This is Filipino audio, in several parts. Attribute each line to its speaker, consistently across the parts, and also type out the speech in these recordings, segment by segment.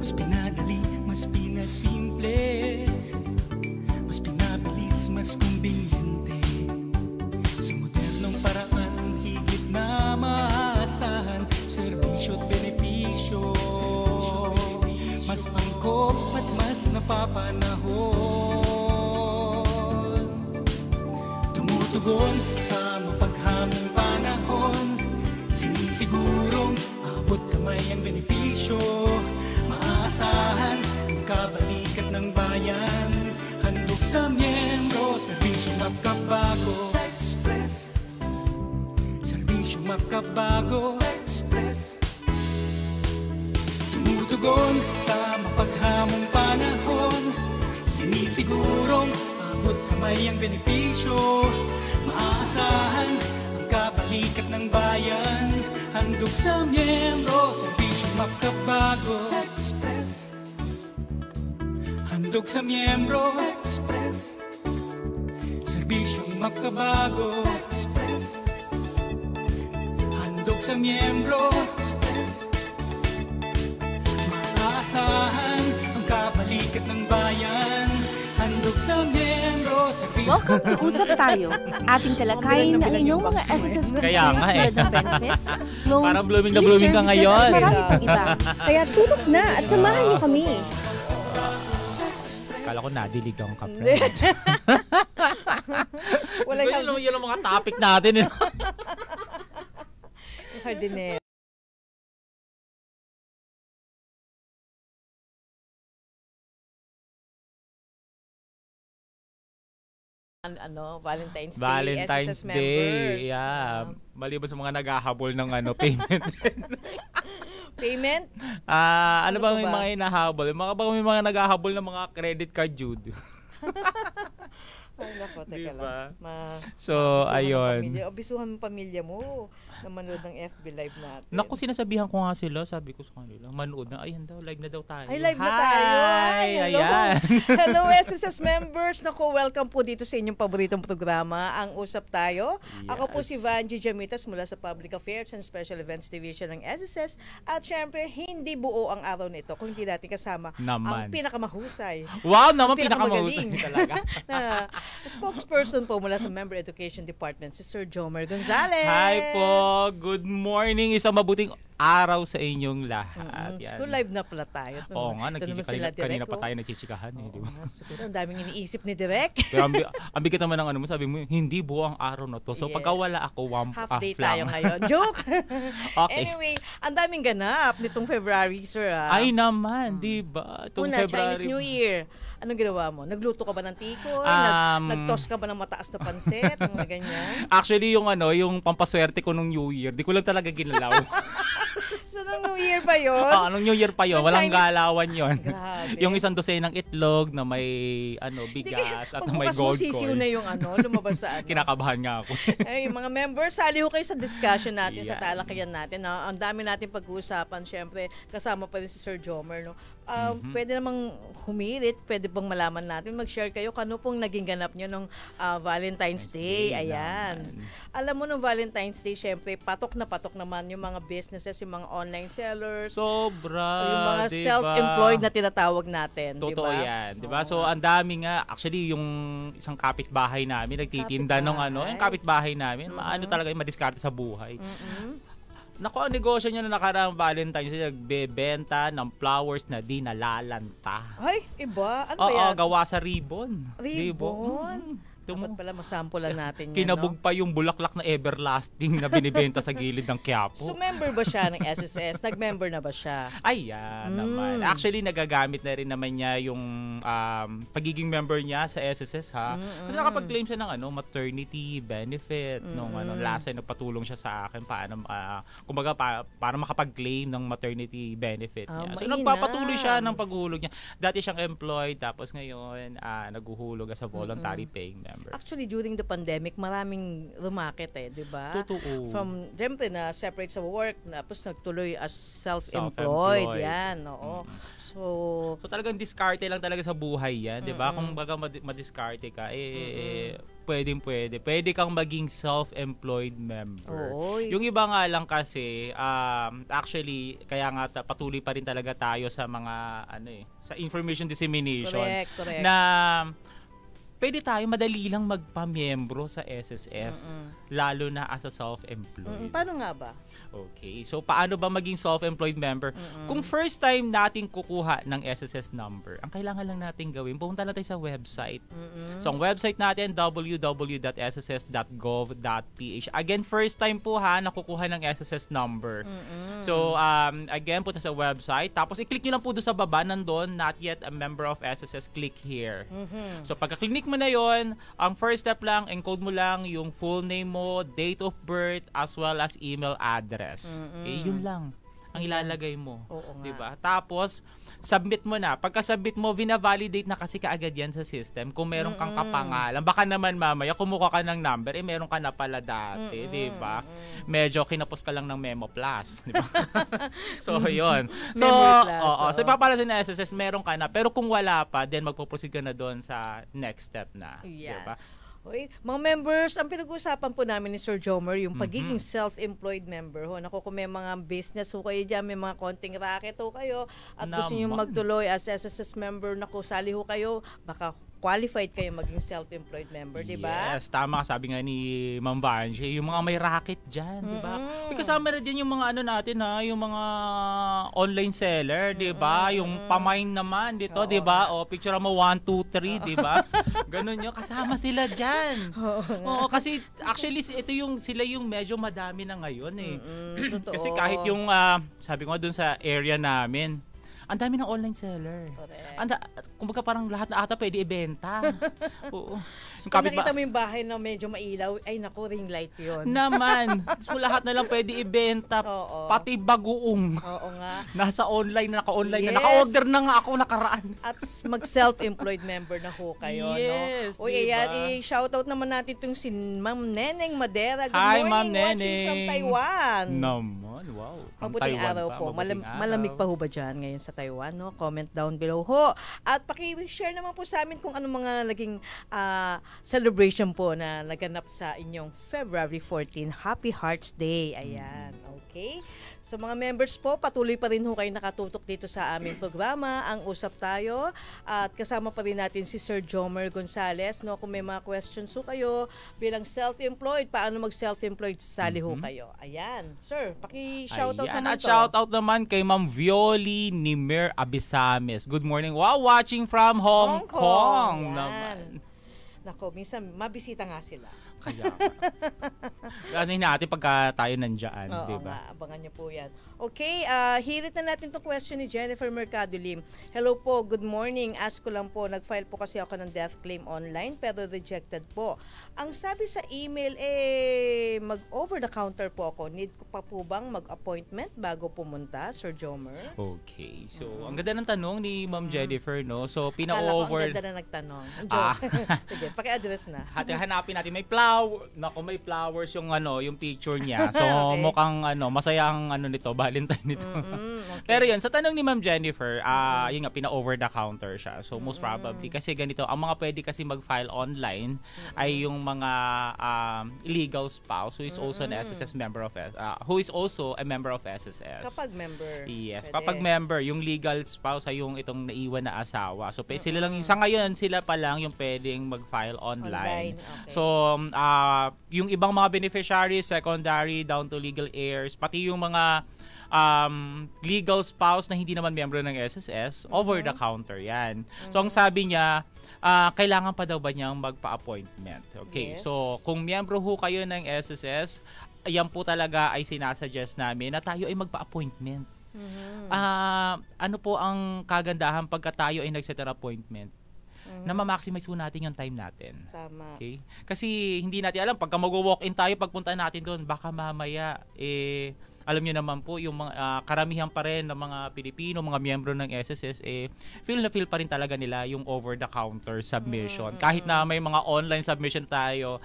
Speaker 1: Mas pinadali, mas pinasimple, mas pinabilis, mas kumbinente. Sa modernong paraan, higit na maasahan, serbisyo at benepisyo, mas angkop at mas napapanahon. Tumutugon sa mapaghamong panahon, sinisigurong abot kamay ang benepisyo, maasahan ang kabalikat ng bayan. Handog sa miyembro, serbisyong makabago Express. Serbisyong makabago Express. Tumutugon sa mapaghamong panahon, sinisigurong abot kamay ang benepisyo, maasahan ang kabalikat ng bayan. Handog sa miyembro, serbisyong makabago Express. Handog sa miyembro Express. Serbisyong makabago Express. Handog sa miyembro Express. Maasahan ang kabalikat ng bayan. Handog sa miyembro.
Speaker 2: Welcome to Usap Tayo. Ating talakayin na inyong mga SSS concerns tulad ng benefits, loans,
Speaker 3: parang blooming na blooming ka ngayon.
Speaker 2: Marami pang iba. Kaya tutok na at samahan niyo kami.
Speaker 3: Kala ko nadiligang ka, friend.
Speaker 4: Wala kang...
Speaker 3: Yun ang mga topic natin.
Speaker 4: Hardinero. Valentine's Day, SSS members.
Speaker 3: Yeah. Maliban sa mga naghahabol ng payment.
Speaker 4: Payment?
Speaker 3: Ano bang yung mga hinahabol? May mga naghahabol ng mga credit card due.
Speaker 4: Ay, naku, teka
Speaker 3: diba?
Speaker 4: lang.
Speaker 3: So, ayun.
Speaker 4: Abisuhan mo pamilya mo na manood ng FB Live natin.
Speaker 3: Naku, sinasabihan ko nga sila. Sabi ko sa kanila, manood na. Ayun daw, live na daw tayo.
Speaker 4: Ay, live na tayo.
Speaker 3: Hi! Ayan.
Speaker 4: Hello, SSS members. Naku, welcome po dito sa inyong paboritong programa, ang Usap Tayo.
Speaker 3: Yes.
Speaker 4: Ako po si Vanji Jamitas mula sa Public Affairs and Special Events Division ng SSS. At syempre, hindi buo ang araw nito kung hindi natin kasama ang pinakamahusay.
Speaker 3: Wow, naman pinakamahusay talaga.
Speaker 4: Na spokesperson po mula sa Member Education Department, si Sir Jomer Gonzales.
Speaker 3: Hi po! Good morning! Isang mabuting araw sa inyong lahat.
Speaker 4: School live na pala tayo.
Speaker 3: Oo nga, kanina pa tayo nagchichikahan.
Speaker 4: Siguro ang daming iniisip ni Direk.
Speaker 3: Pero ang bigat naman ng mo, sabi mo, hindi buo ang araw na to. So pagka wala ako,
Speaker 4: half day tayo ngayon. Joke!
Speaker 3: Okay.
Speaker 4: Anyway, ang daming ganap nitong February, sir.
Speaker 3: Ay naman, di ba?
Speaker 4: Una, Chinese New Year. Anong ginawa mo? Nagluto ka ba ng tikoy? Nag-toss ka ba ng mataas na pansit? Mga ganyan?
Speaker 3: Actually, yung pampaswerte ko nung New Year, di ko lang talaga ginalaw.
Speaker 4: So, nung New Year pa yun?
Speaker 3: Nung New Year pa yun. Walang galawan yun.
Speaker 4: Grabe.
Speaker 3: Yung isang dosenang itlog na may bigas at na may gold coin.
Speaker 4: Sisiw na yung lumabas sa
Speaker 3: Kinakabahan nga ako.
Speaker 4: Ay, mga members, sali ho kayo sa discussion natin, sa talakayan natin. Ang dami natin pag-uusapan. Siyempre, kasama pa rin si Sir Jomer. No? Pwede namang humirit, pwede bang malaman natin, mag-share kayo kung ano pong naging ganap nyo nung Valentine's Day. Ayan. Alam mo, nung Valentine's Day, syempre, patok naman yung mga businesses, yung mga online sellers.
Speaker 3: Sobra,
Speaker 4: yung mga self-employed na tinatawag natin.
Speaker 3: Totoo yan. Diba? So, ang dami nga. Actually, yung isang kapitbahay namin, nagtitinda ng yung kapitbahay namin, talaga yung madiskarte sa buhay. Naku, ang negosyo niya na nakaraang Valentine's Day, nagbebenta ng flowers na di nalalanta.
Speaker 4: Ay, iba? Ano ba yan?
Speaker 3: Gawa sa ribbon.
Speaker 4: Ribbon? Dapat pala masampulan natin yan,
Speaker 3: kinabog pa yung bulaklak na everlasting na binibenta sa gilid ng Quiapo.
Speaker 4: So, member ba siya ng SSS? Nag-member na ba siya?
Speaker 3: Ayan naman. Actually, nagagamit na rin naman niya yung pagiging member niya sa SSS, ha? Kasi nakapag-claim siya ng maternity benefit. Nung last time, nagpatulong siya sa akin kumbaga, para makapag-claim ng maternity benefit niya. So, nagpapatuloy siya ng paghuhulog niya. Dati siyang employed, tapos ngayon, naghuhulog as a voluntary paying member.
Speaker 4: Actually, during the pandemic, maraming rumakit di ba?
Speaker 3: Totoo.
Speaker 4: From, siyempre, na separate sa work, tapos nagtuloy as self-employed. Yan, oo. So,
Speaker 3: talagang diskarte lang talaga sa buhay yan, di ba? Kung baga madiskarte ka, pwede. Pwede kang maging self-employed member.
Speaker 4: Oy.
Speaker 3: Yung iba nga lang kasi, actually, kaya nga patuloy pa rin talaga tayo sa mga, sa information dissemination.
Speaker 4: Correct.
Speaker 3: Na, pwede tayo madali lang magpamiyembro sa SSS, lalo na as a self-employed.
Speaker 4: Paano nga ba?
Speaker 3: Okay. So, paano ba maging self-employed member? Kung first time natin kukuha ng SSS number, ang kailangan lang natin gawin, pumunta natin sa website. So, ang website natin, www.sss.gov.ph. Again, first time po nakukuha ng SSS number. So, again, punta sa website. Tapos, i-click nyo lang po doon sa baba, nandun, not yet a member of SSS, click here. So, pagka-click mo na yon, ang first step lang, encode mo lang yung full name mo, date of birth, as well as email address. Okay, yun lang ang ilalagay mo. Diba? Tapos, submit mo na. Pagka-submit mo, vina-validate na kasi kaagad yan sa system kung meron kang kapangalan. Baka naman mamaya, kumuha ka ng number, meron ka na pala dati. Diba? Medyo kinapos ka lang ng Memo Plus. Diba? So, yun. So, so ipapalasin na SSS, meron ka na. Pero kung wala pa, then magpo-proceed ka na doon sa next step na.
Speaker 4: Yeah.
Speaker 3: Diba?
Speaker 4: Okay. Mga members, ang pinag-uusapan po namin ni Sir Jomer, yung pagiging self-employed member. Naku, kung may mga business ho kayo dyan, may mga konting racket ho kayo, at gusto nyo magtuloy as SSS member, naku, sali ho kayo, baka qualified kayo maging self-employed member, di ba?
Speaker 3: Yes, tama. Sabi nga ni Ma'am Vanjie, yung mga may racket dyan, di ba? Kasama na din yung mga natin yung mga online seller, di ba? Yung pamine naman dito, di ba? O, picture mo 1, 2, 3, di ba? Ganun yun. Kasama sila dyan. Oo, kasi actually sila yung medyo madami na ngayon eh.
Speaker 4: Totoo.
Speaker 3: Kasi kahit yung, sabi ko nga dun sa area namin, ang dami ng online seller. Kumbaga parang lahat na ata pwede ibenta. Oo.
Speaker 4: Kung nakita mo yung bahay na medyo mailaw, ay naku, ring light yun.
Speaker 3: Naman. So lahat na lang pwede ibenta. Pati bagoong.
Speaker 4: Oo nga.
Speaker 3: Nasa online, naka-online na. Naka-order na nga ako nakaraan.
Speaker 4: At mag-self-employed member na ho kayo.
Speaker 3: Yes,
Speaker 4: no? Uy,
Speaker 3: diba?
Speaker 4: ayan, i-shoutout naman natin itong si Ma'am Neneng Madera. Good
Speaker 3: Hi,
Speaker 4: morning,
Speaker 3: Ma'am
Speaker 4: watching
Speaker 3: Neneng.
Speaker 4: from Taiwan.
Speaker 3: Naman, wow.
Speaker 4: Mabuting araw po. Malamig pa ho ba dyan ngayon sa Taiwan? No? Comment down below ho. At paki-share naman po sa amin kung ano mga naging celebration po na naganap sa inyong February 14. Happy Hearts Day. Ayan. Okay? Sa mga members po, patuloy pa rin ho kayo nakatutok dito sa aming programa, ang Usap Tayo. At kasama pa rin natin si Sir Jomer Gonzales. No? Kung may mga questions ho kayo bilang self-employed, paano mag-self-employed, sali ho kayo. Ayan. Sir, paki-shoutout naman
Speaker 3: at shoutout naman kay Ma'am Violi Nimer Abisames. Good morning. Wow, watching from Hong Kong. Naman.
Speaker 4: Nako, minsan mabisita nga sila.
Speaker 3: Kaya ano natin pagka tayo nandyan,
Speaker 4: oo,
Speaker 3: diba?
Speaker 4: Nga, abangan niyo po yan. Okay, hirit na natin itong question ni Jennifer Mercado Lim. Hello po, good morning. Ask ko lang po, nag-file po kasi ako ng death claim online pero rejected po. Ang sabi sa email, mag-over the counter po ako. Need ko pa po bang mag-appointment bago pumunta, Sir Jomer?
Speaker 3: Okay, so ang ganda ng tanong ni Ma'am Jennifer, no? So,
Speaker 4: Akala ko
Speaker 3: pina-over...
Speaker 4: ang ganda na nagtanong. Joke. Sige, paki-address na.
Speaker 3: Hanapin natin, may may flowers yung yung picture niya. So,
Speaker 4: Okay.
Speaker 3: mukhang masaya ang nito, Valentine nito.
Speaker 4: Okay.
Speaker 3: Pero yun, sa tanong ni Ma'am Jennifer, yun nga, pina-over the counter siya. So, most probably, kasi ganito, ang mga pwede kasi mag-file online ay yung mga legal spouse who is also an SSS member of who is also a member of SSS.
Speaker 4: Kapag member.
Speaker 3: Yes,
Speaker 4: pwede.
Speaker 3: kapag member, yung legal spouse ay yung itong naiwan na asawa. So, sila lang, sa ngayon, sila pa lang yung pwedeng mag-file online.
Speaker 4: Okay.
Speaker 3: So, yung ibang mga beneficiaries, secondary, down to legal heirs, pati yung mga legal spouse na hindi naman member ng SSS, over the counter yan. So, ang sabi niya, kailangan pa daw ba niyang magpa-appointment? Okay,
Speaker 4: Yes.
Speaker 3: so kung miyembro ho kayo ng SSS, yan po talaga ay sinasuggest namin na tayo ay magpa-appointment. Ano po ang kagandahan pagka tayo ay nag-set an appointment? Na ma-maximize po natin yung time natin.
Speaker 4: Tama.
Speaker 3: Okay? Kasi hindi natin alam, pagka mag-walk-in tayo, pagpunta natin doon, baka mamaya, alam niyo naman po, yung mga karamihan pa rin ng mga Pilipino, mga miyembro ng SSS, feel na feel pa rin talaga nila yung over-the-counter submission. Kahit na may mga online submission tayo,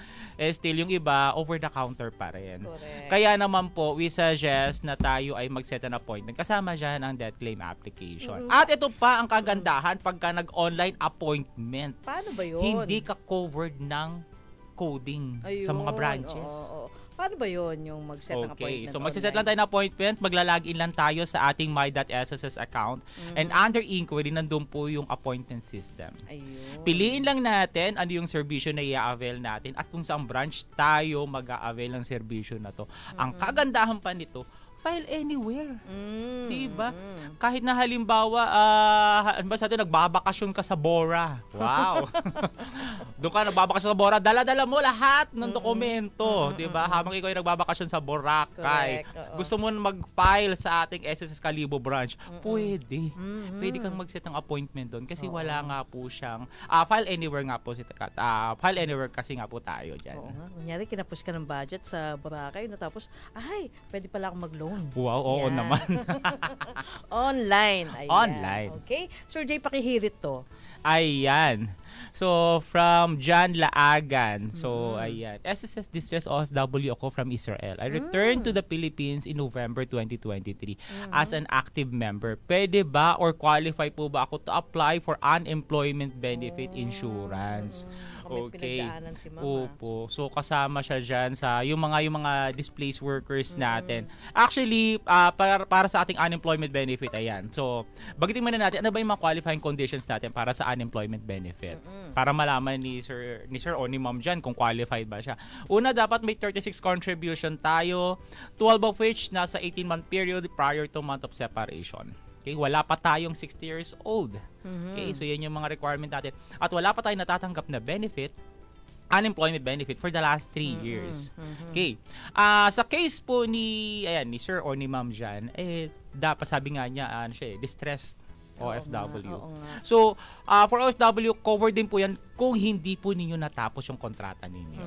Speaker 3: still yung iba, over-the-counter pa rin.
Speaker 4: Correct.
Speaker 3: Kaya naman po, we suggest na tayo ay mag-set an appointment. Kasama dyan ang death claim application. At ito pa ang kagandahan pagka nag-online appointment.
Speaker 4: Paano ba yun?
Speaker 3: Hindi ka covered ng coding
Speaker 4: Ayun,
Speaker 3: sa mga branches.
Speaker 4: oo. Paano ba yun yung mag-set ng appointment?
Speaker 3: So magsiset lang tayo ng appointment, maglalagin lang tayo sa ating my.sss account, and under inquiry, nandun po yung appointment system.
Speaker 4: Ayun.
Speaker 3: Piliin lang natin ano yung serbisyo na i-avail natin at kung saan branch tayo mag-a-avail ng serbisyo na to. Ang kagandahan pa nito, file anywhere. Diba? Kahit na halimbawa, sa atin, nagbabakasyon ka sa Bora. Wow! Doon ka nagbabakasyon sa Bora, dala-dala mo lahat ng dokumento. Diba? Habang ikaw ay nagbabakasyon sa Boracay. Gusto mo mag-file sa ating SSS Kalibo branch, pwede. Pwede kang mag-set ng appointment doon kasi wala nga po siyang, file anywhere nga po si Takat. File anywhere kasi nga po tayo dyan.
Speaker 4: Oo nga. Kunyari, kinapos ka ng budget sa Boracay, no? Tapos, pwede pala akong mag-loan.
Speaker 3: Wow, oo naman.
Speaker 4: Online. Ayan.
Speaker 3: Online.
Speaker 4: Okay? Sir Jay, pakihirit to.
Speaker 3: Ayan. So, from John Laagan. So, ayan. SSS Distress OFW ako from Israel. I returned to the Philippines in November 2023 as an active member. Pwede ba or qualify po ba ako to apply for unemployment benefit insurance? Okay.
Speaker 4: Si Mama.
Speaker 3: Opo. So kasama siya diyan sa yung mga displaced workers natin. Actually, para sa ating unemployment benefit, ayan. So, bagitin muna natin ano ba yung mga qualifying conditions natin para sa unemployment benefit. Para malaman ni Sir o ni Ma'am Jan kung qualified ba siya. Una, dapat may 36 contribution tayo, 12 of which nasa 18-month period prior to month of separation. Okay, wala pa tayong 60 years old. Okay, so yan yung mga requirement natin. At wala pa tayong natatanggap na benefit, unemployment benefit for the last 3 years. Okay. Sa case po ni Sir o ni Ma'am Jan, dapat sabi nga niya, distressed OFW. So, for OFW, covered din po yan kung hindi po ninyo natapos yung kontrata ninyo.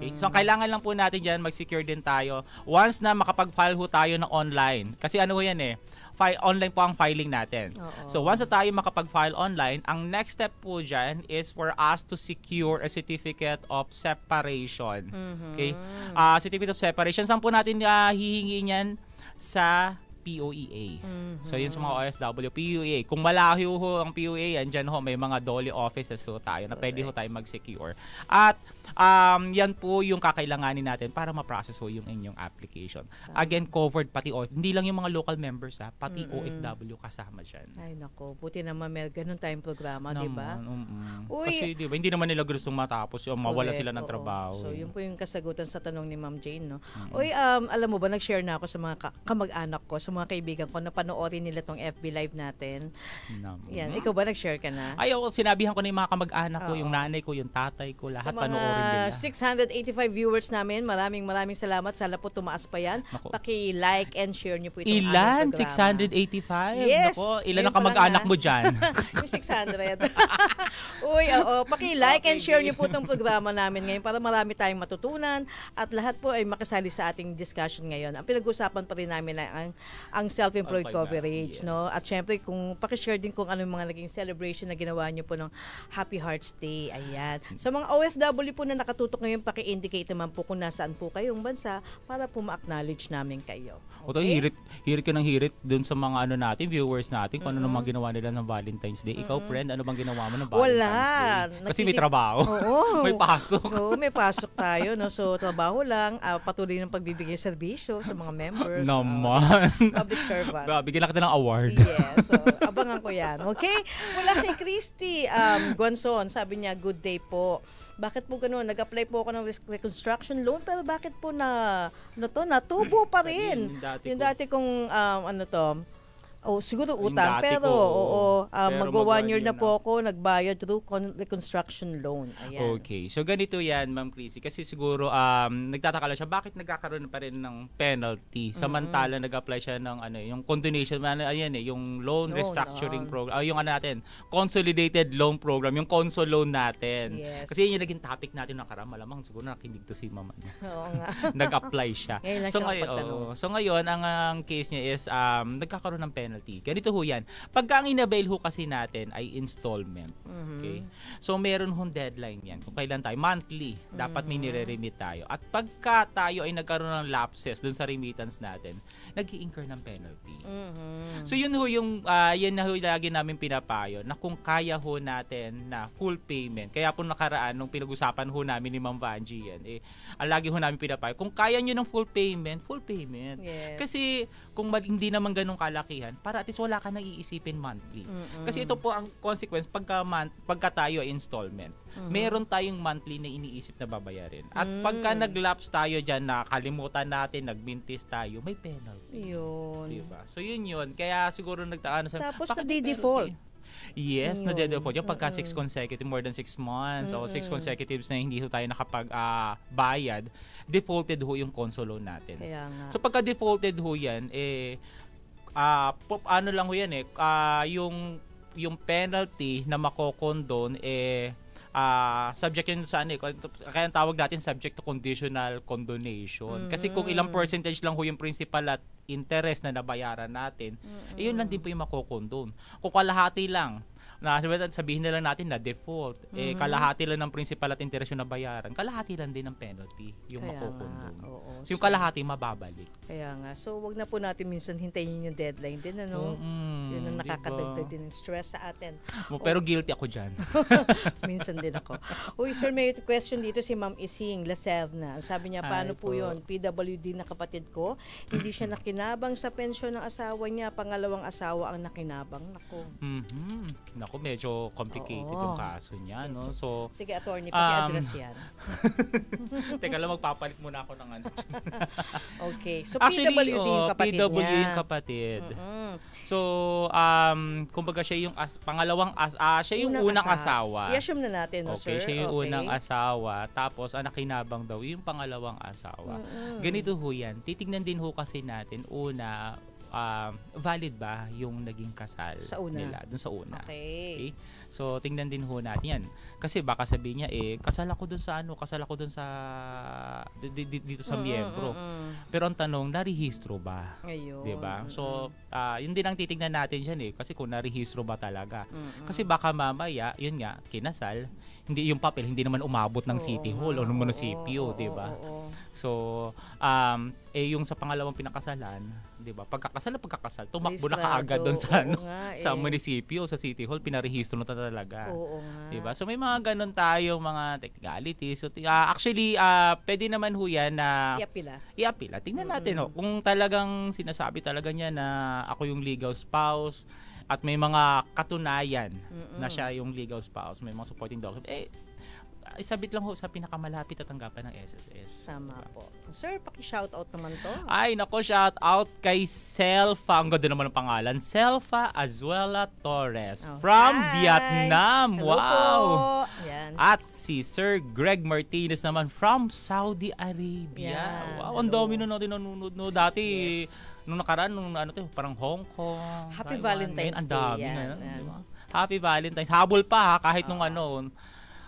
Speaker 3: Okay? So, kailangan lang po natin dyan, mag-secure din tayo once na makapag-file ho tayo ng online. Kasi ano yan online po ang filing natin. So, once na tayo makapag-file online, ang next step po dyan is for us to secure a certificate of separation. Okay? Certificate of separation, saan po natin hihingi niyan? Sa POEA. So, yun sa mga OFW, POEA. Kung malayo ho ang POEA, andyan ho, may mga DOLE offices ho tayo na pwede ho tayo mag-secure. At, yan po yung kakailanganin natin para ma-process ho yung inyong application. Again, covered pati hindi lang yung mga local members, pati OFW kasama dyan.
Speaker 4: Ay, nako. Buti naman may ganun tayong programa, di ba?
Speaker 3: Kasi, di ba, hindi naman nila gustong matapos yung mawala sila ng trabaho.
Speaker 4: So, yun po yung kasagutan sa tanong ni Ma'am Jane, no? Alam mo ba, nag-share na ako sa mga kamag-anak ko, sa mga kaibigan ko, na panoorin nila tong FB Live natin. Yan. Ikaw ba, nag-share ka na?
Speaker 3: Sinabihan ko na yung mga kamag-anak ko, yung nanay ko, yung tatay ko, lahat panoorin nila.
Speaker 4: 685 viewers namin, maraming salamat. Sana po tumaas pa yan. Paki-like and share nyo po itong
Speaker 3: Ilan?
Speaker 4: aming programa.
Speaker 3: 685?
Speaker 4: Yes.
Speaker 3: Nako, ilan ang kamag-anak mo dyan?
Speaker 4: Yung 600. Paki-like and share nyo po itong programa namin ngayon para marami tayong matutunan at lahat po ay makasali sa ating discussion ngayon. Ang pinag-usapan pa rin namin ay ang self-employed coverage, no? At syempre, kung paki-share din kung ano yung mga naging celebration na ginawa nyo po ng Happy Hearts Day. Ayan. Sa mga OFW po na nakatutok ngayon, paki-indicate naman po kung nasaan po kayong bansa para po ma-acknowledge namin kayo.
Speaker 3: Okay? Hirit ka ng hirit dun sa mga viewers natin, kung ano naman ginawa nila ng Valentine's Day. Ikaw, friend, ano bang ginawa mo ng Valentine's Day? Kasi may trabaho. May pasok.
Speaker 4: May pasok tayo, no? So, trabaho lang, patuloy ng pagbibigay serbisyo sa mga members.
Speaker 3: Naman.
Speaker 4: Public servant.
Speaker 3: Bigyan kita ng award.
Speaker 4: Yes. So, abangan ko yan. Okay? Mula kay Christy Gonzon, sabi niya, good day po. Bakit po gano'n? Nag-apply po ako ng reconstruction loan, pero bakit po natubo pa rin? Yung dati kong, siguro utang, pero magwa 1 year na po ako nagbayad through reconstruction loan. Ayan.
Speaker 3: Okay. So, ganito yan, Ma'am Chrissy. Kasi siguro, nagtataka lang siya, bakit nagkakaroon pa rin ng penalty? Samantala, nag-apply siya ng, yung condonation, yung loan restructuring program, yung consolidated loan program, yung consol loan natin.
Speaker 4: Yes.
Speaker 3: Kasi yun yung naging topic natin nakaraan. Malamang siguro nakinig to si Mama niya.
Speaker 4: Oo nga.
Speaker 3: Nag-apply siya. So, ngayon, ang case niya is, nagkakaroon ng penalty. Ganito ho yan. Pagka ang inabail ho kasi natin ay installment. Okay? So, meron hong deadline yan. Kung kailan tayo, monthly, dapat may nire-remit tayo. At pagka tayo ay nagkaroon ng lapses dun sa remittance natin, nag-i-incur ng penalty.
Speaker 4: Mhm.
Speaker 3: So yun ho yung yan na ho lagi namin pinapayo na kung kaya ho natin na full payment. Kaya po nakaraan nung pinag-usapan ho namin ni Ma'am Vangie yan, ang lagi ho namin pinapayo, kung kaya nyo ng full payment.
Speaker 4: Yes.
Speaker 3: Kasi kung hindi naman ganun kalakihan, para at least wala ka nang iisipin monthly. Kasi ito po ang consequence pagka tayo ay installment. Meron tayong monthly na iniisip na babayarin. At pagka nag-lapse tayo dyan, nakalimutan natin, nagmintis tayo, may penalty.
Speaker 4: Yun.
Speaker 3: Diba? So yun. Kaya siguro nagtaan sa
Speaker 4: Tapos
Speaker 3: bakit may
Speaker 4: nade-default.
Speaker 3: penalty? Yes, nade-default. Yung pagka 6 consecutive, more than 6 months, o 6 consecutives na hindi ho tayo nakapag-bayad, defaulted ho yung console loan natin.
Speaker 4: Kaya nga.
Speaker 3: So pagka defaulted ho yan, ano lang ho yan yung penalty na mako-condone subject yun sa kaya ang tawag natin subject to conditional condonation. Kasi kung ilang percentage lang ho yung principal at interest na nabayaran natin, yun lang din po yung mako-condone. Kung kalahati lang, sabihin na lang natin na default, kalahati lang ng principal at interest yung nabayaran, kalahati lang din ng penalty yung mako-condone. So yung kalahati mababalik.
Speaker 4: Kaya nga. So wag na po natin minsan hintayin yung deadline din, ano? Yun ang nakakadagdag din ng stress sa atin.
Speaker 3: Pero guilty ako dyan.
Speaker 4: Minsan din ako. Uy, sir, may question dito si Ma'am Ising Lasevna. Sabi niya, paano po yun? PWD na kapatid ko, hindi siya nakinabang sa pensyon ng asawa niya, pangalawang asawa ang nakinabang.
Speaker 3: Naku, medyo complicated yung kaso niya, no? So,
Speaker 4: sige, attorney, paki-address yan.
Speaker 3: Teka lang, magpapalit muna ako ng ano.
Speaker 4: Okay. So,
Speaker 3: Actually,
Speaker 4: PWD yung kapatid niya.
Speaker 3: PWD yung kapatid. So, kumbaga siya yung siya yung unang asawa.
Speaker 4: I-assume na natin, no,
Speaker 3: okay,
Speaker 4: sir?
Speaker 3: Siya yung unang asawa, tapos ang nakinabang daw yung pangalawang asawa. Ganito ho yan. Titignan din ho kasi natin, una, valid ba yung naging kasal nila dun sa una. Okay. So tingnan din ho natin yan. Kasi baka sabihin niya kasal ako dun sa dito sa miyembro. Pero ang tanong, narehistro ba?
Speaker 4: Ayun.
Speaker 3: 'Di ba? So yun din ang titingnan natin diyan kasi kung narehistro ba talaga. Kasi baka mamaya, yun nga, kinasal, hindi yung papel hindi naman umabot ng City Hall o ng munisipyo, 'di ba? So yung sa pangalawang pinakasalan, 'di ba? Pagkakasal, tumakbo na kaagad doon sa munisipyo, sa City Hall, pinarehistro na talaga. 'Di ba? So may mga ganun tayong mga technicalities. So actually pwede naman ho yan na i-apila. Tingnan natin kung talagang sinasabi talaga niya na ako yung legal spouse at may mga katunayan na siya yung legal spouse, may mga supporting document, isabit lang ho sa pinakamalapit at tanggapan ng SSS.
Speaker 4: Tama po. Sir, paki-shoutout naman to.
Speaker 3: Ay, nako, shoutout kay Selfa. Ang ganda naman ng pangalan. Selfa Azuela Torres from Vietnam.
Speaker 4: Hello
Speaker 3: wow!
Speaker 4: Po. Yan.
Speaker 3: At si Sir Greg Martinez naman from Saudi Arabia.
Speaker 4: Yan.
Speaker 3: Wow, ang dami na natin nanonood. No? Dati, nung nakaraan, parang Hong Kong.
Speaker 4: Happy
Speaker 3: Taiwan.
Speaker 4: Valentine's
Speaker 3: ang
Speaker 4: Day.
Speaker 3: dami
Speaker 4: Yan.
Speaker 3: na. Diba? Happy Valentine's. Habol pa kahit nung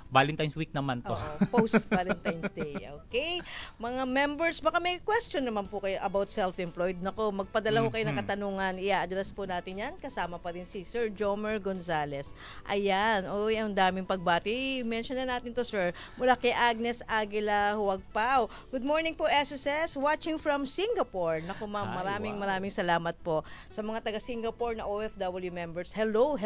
Speaker 3: Valentine's week naman to.
Speaker 4: Post-Valentine's Day. Okay? Mga members, baka may question naman po kayo about self-employed. Nako, magpadala ko kayo ng katanungan. I-address po natin yan. Kasama pa rin si Sir Jomer Gonzales. Ayan. Uy, ang daming pagbati. Mention na natin to, sir. Mula kay Agnes Aguila Huwagpao. Good morning po, SSS. Watching from Singapore. Nako, ma'am. Maraming salamat po sa mga taga-Singapore na OFW members. Hello.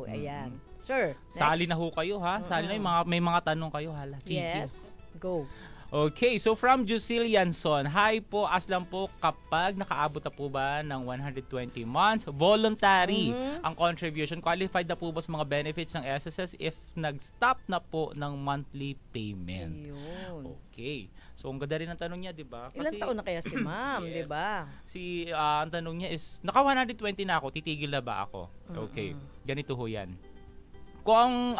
Speaker 4: Ayan. Sir, next.
Speaker 3: Sali na ho kayo, ha? Sali na may mga tanong kayo, hala. Sige.
Speaker 4: Yes. Go.
Speaker 3: Okay, so from Jusilianson, hi po, aslam po kapag nakaabot na po ba ng 120 months, voluntary ang contribution, qualified na po ba sa mga benefits ng SSS if nag-stop na po ng monthly payment?
Speaker 4: Ayun.
Speaker 3: Okay. So, ang ganda rin ang tanong niya, di ba?
Speaker 4: Ilang taon na kaya si ma'am, di ba?
Speaker 3: Ang tanong niya is, naka 120 na ako, titigil na ba ako? Okay. Ganito ho yan. Kung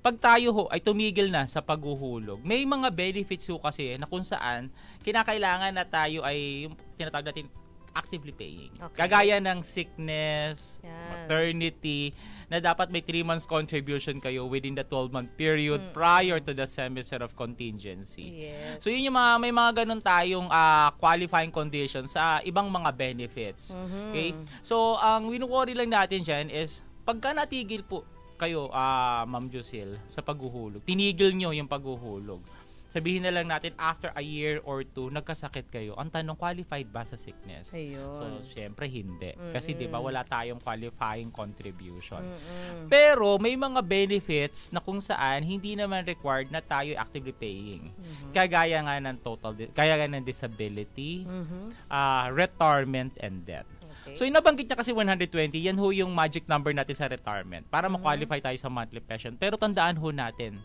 Speaker 3: pag tayo ho ay tumigil na sa paghuhulog, may mga benefits ho kasi na kung saan kinakailangan na tayo ay yung tinatawag natin actively paying. Okay. Kagaya ng sickness, maternity, na dapat may 3 months contribution kayo within the 12-month period prior to the semester of contingency.
Speaker 4: Yes.
Speaker 3: So yun yung may mga ganun tayong qualifying conditions sa ibang mga benefits. Okay? So ang wino-worry lang natin dyan is pagka natigil po kayo, Ma'am Josil, sa paghuhulog, tinigil nyo yung paghuhulog, sabihin na lang natin after a year or two, nagkasakit kayo. Ang tanong, qualified ba sa sickness?
Speaker 4: Ayun.
Speaker 3: So, syempre hindi. Kasi 'di ba wala tayong qualifying contribution. Pero may mga benefits na kung saan hindi naman required na tayo actively paying. Kagaya nga ng kagaya ng disability, retirement and death. So, inabanggit niya kasi 120, yan ho yung magic number natin sa retirement para ma-qualify tayo sa monthly pension. Pero tandaan ho natin,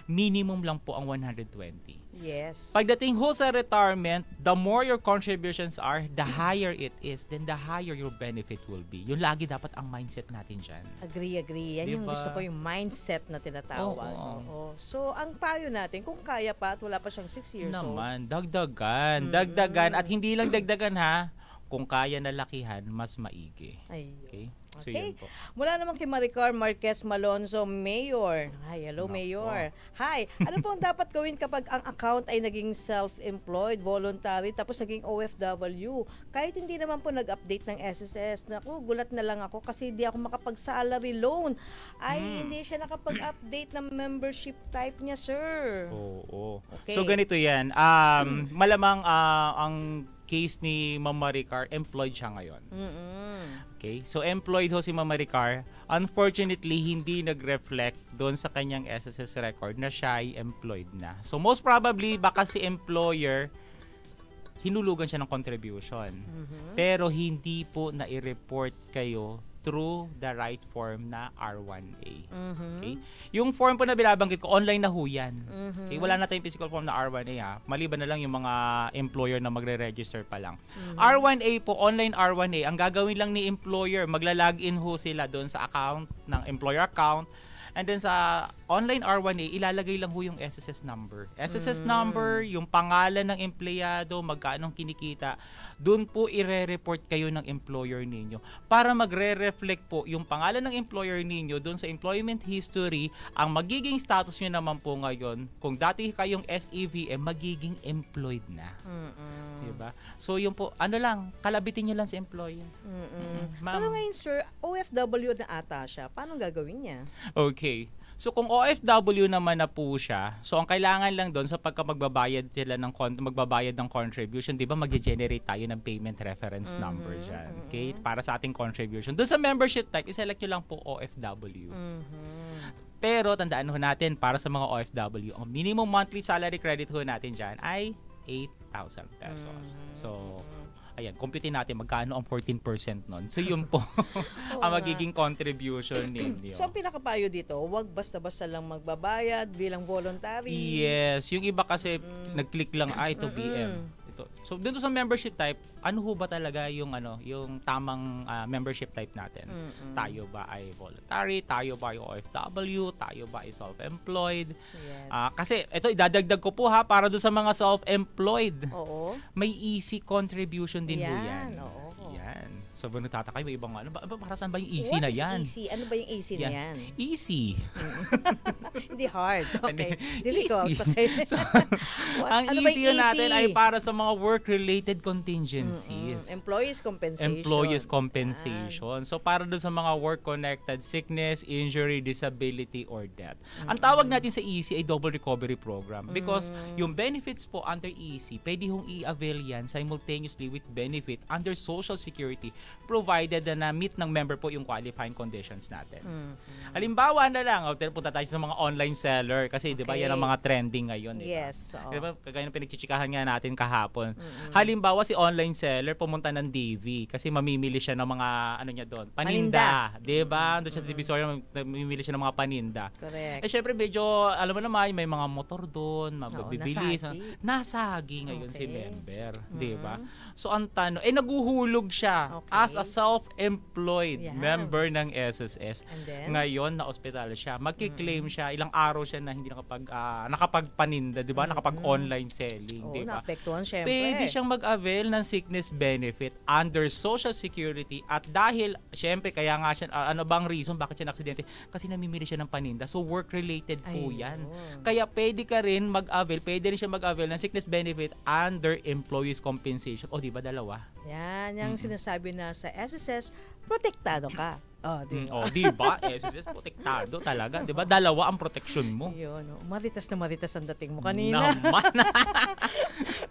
Speaker 3: minimum lang po ang 120.
Speaker 4: Yes.
Speaker 3: Pagdating ho sa retirement, the more your contributions are, the higher it is, then the higher your benefit will be. Yun lagi dapat ang mindset natin dyan.
Speaker 4: Agree. Yan yung gusto ko, yung mindset na tinatawag. Oo. So, ang payo natin, kung kaya pa at wala pa siyang 6 years old.
Speaker 3: Naman, dagdagan. At hindi lang dagdagan ha, kung kaya na lakihan, mas maigi. Okay? So, yun po.
Speaker 4: Mula naman kay Maricar Marquez Malonzo, Mayor. Hi, hello, Mayor. Hi, ano po ang dapat gawin kapag ang account ay naging self-employed, voluntary, tapos naging OFW? Kahit hindi naman po nag-update ng SSS. Naku, gulat na lang ako kasi hindi ako makapag-salary loan. Hindi siya nakapag-update ng membership type niya, sir.
Speaker 3: Oo.
Speaker 4: Okay.
Speaker 3: So, ganito yan. Malamang ang case ni Ma'am Maricar, employed siya ngayon. Okay? So, employed ho si Ma'am Maricar. Unfortunately, hindi nag-reflect doon sa kanyang SSS record na siya ay employed na. So, most probably, baka si employer, hinulugan siya ng contribution. Pero hindi po na-report kayo through the right form na R1A. Okay? Yung form po na binabanggit ko, online na ho yan. Okay? Wala na tayong physical form na R1A ha. Maliban na lang yung mga employer na magre-register pa lang. R1A po, online R1A, ang gagawin lang ni employer, magla-login ho sila doon sa account ng employer account. And then sa online R1A, ilalagay lang ho yung SSS number. SSS number, yung pangalan ng empleyado, magkano kinikita, doon po ire-report kayo ng employer ninyo. Para magre-reflect po yung pangalan ng employer ninyo doon sa employment history, ang magiging status nyo naman po ngayon, kung dati kayong SEVM, magiging employed na. Diba? So yun po, kalabitin nyo lang sa employer.
Speaker 4: Pero ngayon, sir, OFW na ata siya. Paano gagawin niya?
Speaker 3: Okay. So kung OFW naman na po siya, so ang kailangan lang doon sa magbabayad sila ng magbabayad ng contribution, 'di ba, magge-generate tayo ng payment reference number diyan, okay? Para sa ating contribution. Doon sa membership type, i-select niyo lang po OFW. Pero tandaan ho natin, para sa mga OFW, ang minimum monthly salary credit ho natin diyan ay 8,000 pesos. So ayan, computein natin magkano ang 14% nun. So, yun po ang magiging contribution ninyo.
Speaker 4: So, ang pinakapayo dito, huwag basta-basta lang magbabayad bilang voluntary.
Speaker 3: Yes. Yung iba kasi nag-click lang, ito BM. Ito. So, dito sa membership type, ano ho ba talaga yung tamang membership type natin? Tayo ba ay voluntary? Tayo ba ay OFW? Tayo ba ay self-employed?
Speaker 4: Yes.
Speaker 3: Kasi ito, idadagdag ko po ha, para doon sa mga self-employed.
Speaker 4: Oo.
Speaker 3: May easy contribution din po yan.
Speaker 4: Oo.
Speaker 3: Yan. So, nagtataka kayo, may ibang para saan ba yung easy na yan?
Speaker 4: What is easy? Ano ba yung easy na yan?
Speaker 3: Easy.
Speaker 4: Hindi hard. Okay. Difficult.
Speaker 3: Easy.
Speaker 4: Okay.
Speaker 3: So, ang
Speaker 4: ano
Speaker 3: easy natin ay para sa mga work-related contingencies.
Speaker 4: Employees compensation.
Speaker 3: Employees compensation. So, para doon sa mga work-connected sickness, injury, disability, or death. Ang tawag natin sa easy ay double recovery program because yung benefits po under easy, pwede hong i-avail yan simultaneously with benefit under Social Security provided na meet ng member po yung qualifying conditions natin. Halimbawa na lang, punta tayo sa mga online seller kasi 'di ba yan ang mga trending ngayon,
Speaker 4: Yes.
Speaker 3: Di ba? Kagaya ng pinagchichikahan nga natin kahapon. Halimbawa si online seller pumunta ng DV kasi mamimili siya ng mga niya doon, paninda. 'Di ba? Doon siya sa Divisoria, mamimili siya ng mga paninda.
Speaker 4: Correct.
Speaker 3: Syempre medyo alam mo naman may mga motor doon, mabibilis. Nasagi ngayon si member, 'di ba? So ang tanong, naguhulog siya as a self-employed member ng SSS. Ngayon na ospital siya, magki-claim siya, ilang araw siya na hindi nakapagpaninda, 'di ba? Nakapag-online selling, 'di ba?
Speaker 4: Naapektuhan syempre.
Speaker 3: Pwede siyang mag-avail ng sickness benefit under Social Security at dahil syempre kaya nga siya ano bang reason bakit siya naksidente? Kasi namimili siya ng paninda. So work-related po 'yan. Kaya pwede ka rin mag-avail, pwede rin siya mag-avail ng sickness benefit under employees compensation. O di ba dalawa?
Speaker 4: Yan, yung sinasabi na sa SSS, protektado ka.
Speaker 3: Diba? SSS, protektado talaga. Diba? Dalawa ang protection mo.
Speaker 4: Yun, maritas na maritas ang dating mo kanina.
Speaker 3: Naman.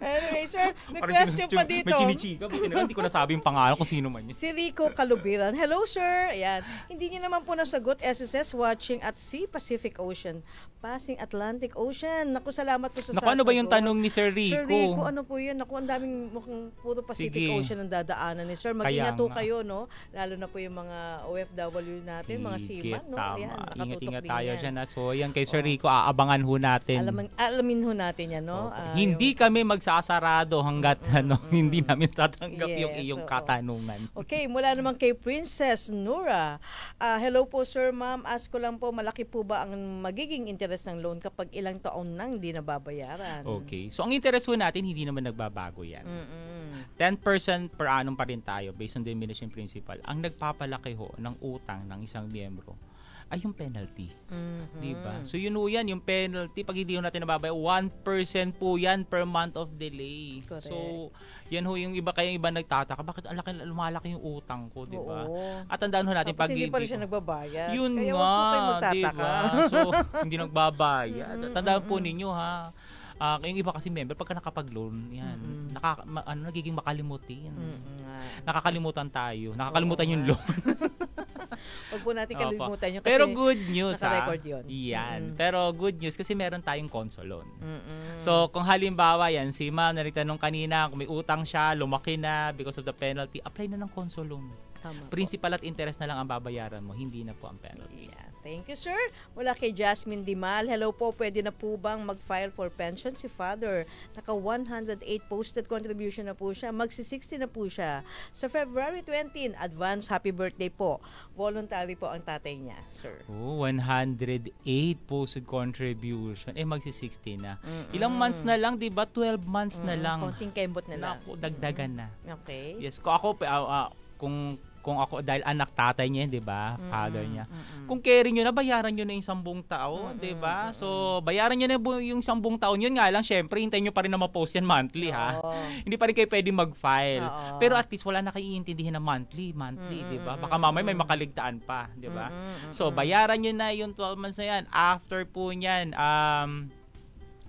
Speaker 4: Anyway, sir, may question pa dito.
Speaker 3: May chinichika. Hindi ko nasabi yung pangalan kung sino man yun.
Speaker 4: Si Rico Kalubiran. Hello, sir. Ayan. Hindi niyo naman po nasagot, SSS watching at Sea Pacific Ocean. Passing Atlantic Ocean. Naku, salamat po sa sasagot.
Speaker 3: Naku, ano ba yung tanong ni Sir Rico?
Speaker 4: Sir Rico, ano po yun? Naku, ang daming mukhang puro Pacific Ocean ang dadaanan ni Sir. Mag-ingat po kayo, no? Lalo na po yung mga OFW natin, mga seaman, no? Ayan,
Speaker 3: ingat-ingat tayo dyan. So, yan kay Sir Rico, aabangan ho natin.
Speaker 4: Alamin ho natin yan, no?
Speaker 3: Hindi kami magsasarado hanggat hindi namin tatanggap yung iyong katanungan.
Speaker 4: Okay, mula naman kay Princess Nura. Hello po, Sir, Ma'am. Ask ko lang po, malaki po ba ang magiging interest ng loan kapag ilang taon nang hindi nababayaran?
Speaker 3: Okay. So, ang interest ho natin, hindi naman nagbabago yan. 10% per annum pa rin tayo based on diminishing principal. Ang nagpapalaki ho ng utang ng isang miyembro ay yung penalty. Diba? So yun ho yan, yung penalty, pag hindi ho natin nababayaran, 1% po yan per month of delay.
Speaker 4: Correct.
Speaker 3: So yan ho yung iba, kaya yung iba nagtataka, bakit lumalaki yung utang ko, diba?
Speaker 4: Oo.
Speaker 3: At tandaan ho natin,
Speaker 4: pag hindi pa rin siya nagbabayad.
Speaker 3: Yun
Speaker 4: kaya
Speaker 3: nga, diba? So hindi nagbabayad. Tandaan po ninyo ha, yung iba kasi member, pagka nakapag-loan, yan, nagiging makalimutin. Nakakalimutan tayo. Nakakalimutan yung loan.
Speaker 4: Huwag po natin kalimutan yun kasi
Speaker 3: pero good news,
Speaker 4: naka-record yun.
Speaker 3: Yan. Pero good news kasi meron tayong conso loan. So, kung halimbawa yan, si Ma'am nagtanong kanina, kung may utang siya, lumaki na because of the penalty, apply na ng conso loan. Principal at interest na lang ang babayaran mo, hindi na po ang penalty.
Speaker 4: Yeah. Thank you, sir. Mula kay Jasmine Dimal. Hello po, pwede na po bang mag-file for pension si father? Naka 108 posted contribution na po siya. Magsi-60 na po siya. Sa February 20, advance happy birthday po. Voluntary po ang tatay niya, sir.
Speaker 3: 108 posted contribution. Magsi-60 na. Ilang months na lang, di ba? 12 months na lang.
Speaker 4: Konting kembot na lang.
Speaker 3: Naku, dagdagan na.
Speaker 4: Okay.
Speaker 3: Yes, kung ako, dahil anak tatay niya, di ba? Father niya. Kung carry nyo na, bayaran nyo na yung 10 taon, di ba? So, bayaran nyo na yung 10 taon. Yun nga lang, syempre, hintayin nyo pa rin na ma-post yan monthly, ha? Hindi pa rin kayo pwede mag-file. Pero at least, wala na kayo iintindihin na monthly, di ba? Baka mamaya may makaligtaan pa, di ba? So, bayaran nyo na yung 12 months na yan. After po niyan,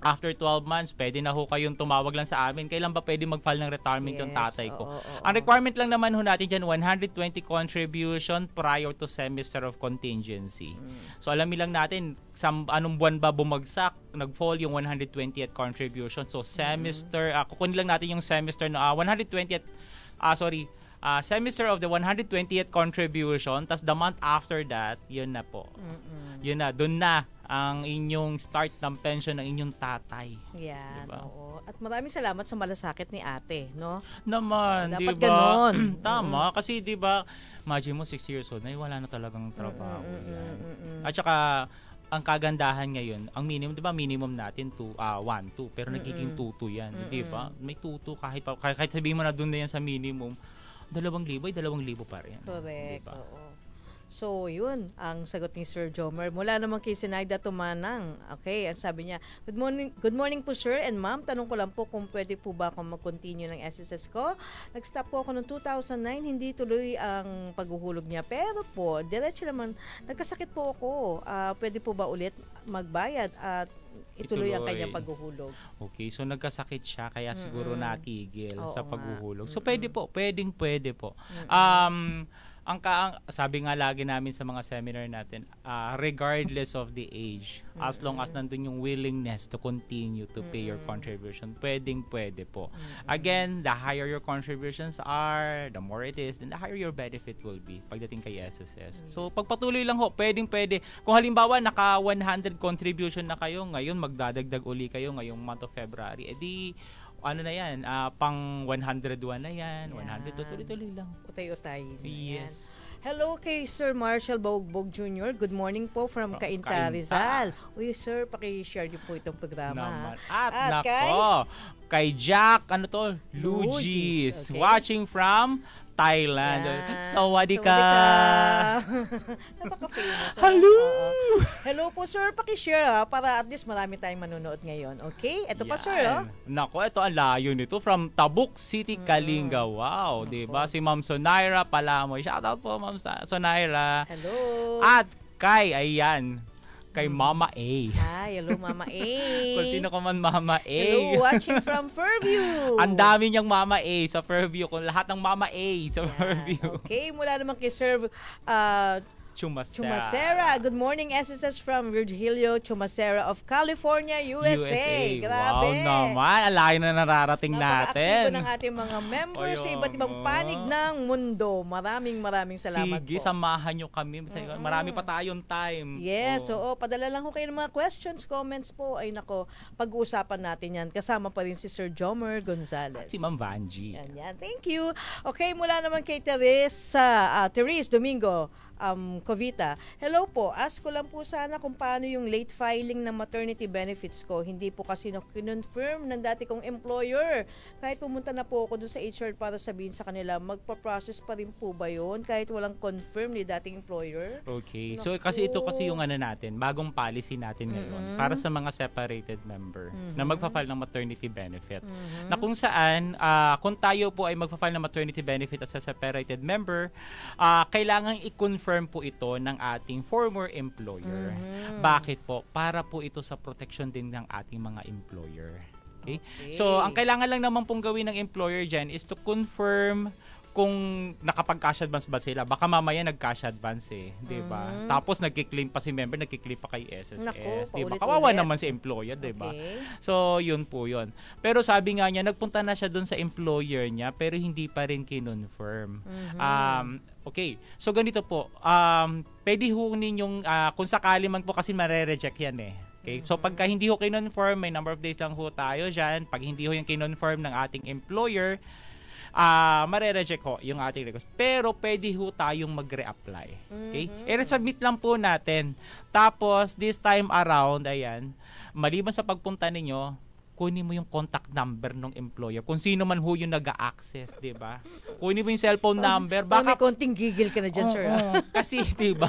Speaker 3: after 12 months, pwede na ho kayong tumawag lang sa amin. Kailan ba pwede mag-file ng retirement yung tatay ko? Ang requirement lang naman ho natin dyan, 120 contribution prior to semester of contingency. So alamin lang natin, anong buwan ba bumagsak, nag-fall yung 120th contribution. So semester, kukunin lang natin yung semester na 120th, semester of the 120th contribution, tas the month after that, yun na po. Yun na, dun na ang inyong start ng pension ng inyong tatay.
Speaker 4: Yan, diba? Oo. At maraming salamat sa malasakit ni ate, no?
Speaker 3: Naman,
Speaker 4: dapat
Speaker 3: diba?
Speaker 4: ganon.
Speaker 3: Tama, kasi diba, imagine mo 6 years old, na wala na talagang trabaho. At saka, ang kagandahan ngayon, ang minimum, 'di ba? Minimum natin 1, 2, pero nagiging 2 'yan, 'di ba? May 2 kahit sabihin mo na doon na 'yan sa minimum, 2,000 ay 2,000 pa rin.
Speaker 4: Correct.
Speaker 3: Diba?
Speaker 4: Oo. So, yun ang sagot ni Sir Jomer. Mula naman kay Sinaida Tumanang. Okay, ang sabi niya, Good morning po, sir and ma'am. Tanong ko lang po kung pwede po ba akong mag-continue ng SSS ko. Nag-stop po ako noong 2009, hindi tuloy ang paghuhulog niya. Pero po, diretso naman, nagkasakit po ako. Pwede po ba ulit magbayad at ituloy ang kanyang paghuhulog?
Speaker 3: Okay, so nagkasakit siya, kaya siguro natigil sa paghuhulog. So, pwede po. Pwede po. Ang sabi nga lagi namin sa mga seminar natin, regardless of the age, as long as nandun yung willingness to continue to pay your contribution, pwede po. Again, the higher your contributions are, the more it is, then the higher your benefit will be pagdating kay SSS. So, pagpatuloy lang ho, pwede. Kung halimbawa, naka 100 contribution na kayo, ngayon magdadagdag uli kayo ngayong month of February, edi ano na yan, pang 101 na yan, 100, tuloy-tuloy lang.
Speaker 4: Utay-utay.
Speaker 3: Yes.
Speaker 4: Hello kay Sir Marshall Bogbog Jr. Good morning po from Cainta, Rizal. Uy, sir, paki-share niyo po itong programa.
Speaker 3: At nako, kay Jack, Lugis,
Speaker 4: Okay.
Speaker 3: watching from Thailand.
Speaker 4: Yan.
Speaker 3: Sawadee ka.
Speaker 4: Napaka-famous.
Speaker 3: Hello!
Speaker 4: Hello po, sir. Paki-share para at least marami tayong manonood ngayon. Okay? Ito pa, sir.
Speaker 3: Nako, ito ang layo nito. From Tabuk City, Kalinga. Wow, diba? Si Ma'am Sonaira Palamoy. Shoutout po, Ma'am Sonaira.
Speaker 4: Hello.
Speaker 3: At ayan, kay Mama A.
Speaker 4: Hi, hello Mama A.
Speaker 3: Kung sino ka man Mama A.
Speaker 4: Hello, watching from Fairview.
Speaker 3: Ang dami niyang Mama A sa Fairview. Kung lahat ng Mama A sa Fairview.
Speaker 4: Okay, mula naman kay Sir Chumacera. Good morning, SSS from Virgilio Chumacera of California, USA. Grabe.
Speaker 3: Wow naman. Alayo na nararating natin.
Speaker 4: Napaka-aktibo ng ating mga members sa iba't ibang panig ng mundo. Maraming salamat
Speaker 3: Sige,
Speaker 4: po.
Speaker 3: samahan nyo kami. Marami pa tayong time.
Speaker 4: Yes, oo. Padala lang ko kayo ng mga questions, comments po. Ay nako, pag-uusapan natin yan. Kasama pa rin si Sir Jomer Gonzales.
Speaker 3: Si Ma'am Vanji.
Speaker 4: Yan. Thank you. Okay, mula naman kay Therese Domingo. Covita. Hello po. Ask ko lang po sana kung paano yung late filing ng maternity benefits ko. Hindi po kasi kinonfirm ng dati kong employer. Kahit pumunta na po ako doon sa HR para sabihin sa kanila, magpa-process pa rin po ba yun kahit walang confirm ni dating employer?
Speaker 3: Okay.
Speaker 4: Naku.
Speaker 3: So kasi ito kasi yung natin, bagong policy natin ngayon para sa mga separated member na magpa-file ng maternity benefit. Na kung saan, kung tayo po ay magpa-file ng maternity benefit as a separated member, kailangan i-confirm po ito ng ating former employer. Bakit po? Para po ito sa protection din ng ating mga employer. Okay? So, ang kailangan lang naman pong gawin ng employer dyan is to confirm kung nakapag-cash advance ba sila. Baka mamaya nag-cash advance di ba? Tapos nagki-claim pa si member, nagki-claim pa kay SSS.
Speaker 4: Naku,
Speaker 3: di ba?
Speaker 4: paulit-ulit.
Speaker 3: Kawawa naman si employer, di ba?
Speaker 4: Okay.
Speaker 3: So, yun po yun. Pero sabi nga niya, nagpunta na siya doon sa employer niya, pero hindi pa rin kinonfirm. Okay. So, ganito po. Pwede ho ninyong, kung sakali man po kasi mare-reject yan Okay? So, pagka hindi ho kinonfirm, may number of days lang ho tayo dyan. Pag hindi ho yung kinonfirm ng ating employer, mare-reject ho yung ating request. Pero pwede ho tayong mag-reapply. Okay? I-resubmit lang po natin. Tapos, this time around, ayan, maliban sa pagpunta ninyo, kunin mo yung contact number ng employer. Kung sino man ho yung nag-a-access, di ba? Kunin mo yung cellphone number.
Speaker 4: Baka
Speaker 3: Baka
Speaker 4: may konting gigil ka na dyan, sir.
Speaker 3: kasi, di ba?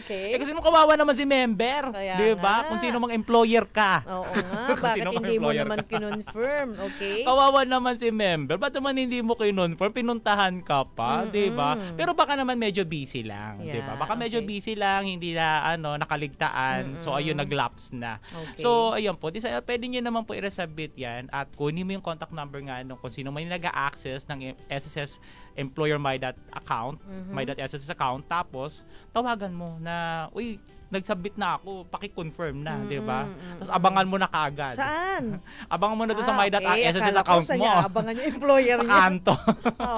Speaker 4: Okay.
Speaker 3: Kasi mo kawawa naman si member,
Speaker 4: Kaya
Speaker 3: di ba?
Speaker 4: nga.
Speaker 3: Kung sino mang employer ka.
Speaker 4: Oo nga.
Speaker 3: Kung
Speaker 4: Bakit
Speaker 3: sino mang
Speaker 4: hindi mo
Speaker 3: employer
Speaker 4: naman
Speaker 3: ka.
Speaker 4: kinonfirm? Okay?
Speaker 3: Kawawa naman si member. Ba't naman hindi mo kinonfirm? Pinuntahan ka pa, di ba? Pero baka naman medyo busy lang, di ba?
Speaker 4: Yeah,
Speaker 3: Baka medyo
Speaker 4: okay.
Speaker 3: busy lang, hindi na nakaligtaan. So ayun, nag-lapse na.
Speaker 4: Okay.
Speaker 3: So ayun po, pwede niyo naman po i-resubmit yan at kunin mo yung contact number nga kung sino may nag-a-access ng SSS employer my.account, my.sss account, tapos tawagan mo na, uy, nag-submit na ako, paki-confirm na, di ba? Tapos abangan mo na kaagad.
Speaker 4: Saan?
Speaker 3: Abangan mo na doon sa my.sss
Speaker 4: Akala ko
Speaker 3: account
Speaker 4: saan
Speaker 3: mo.
Speaker 4: niya abangan yung employer
Speaker 3: Sa
Speaker 4: niya.
Speaker 3: kanto.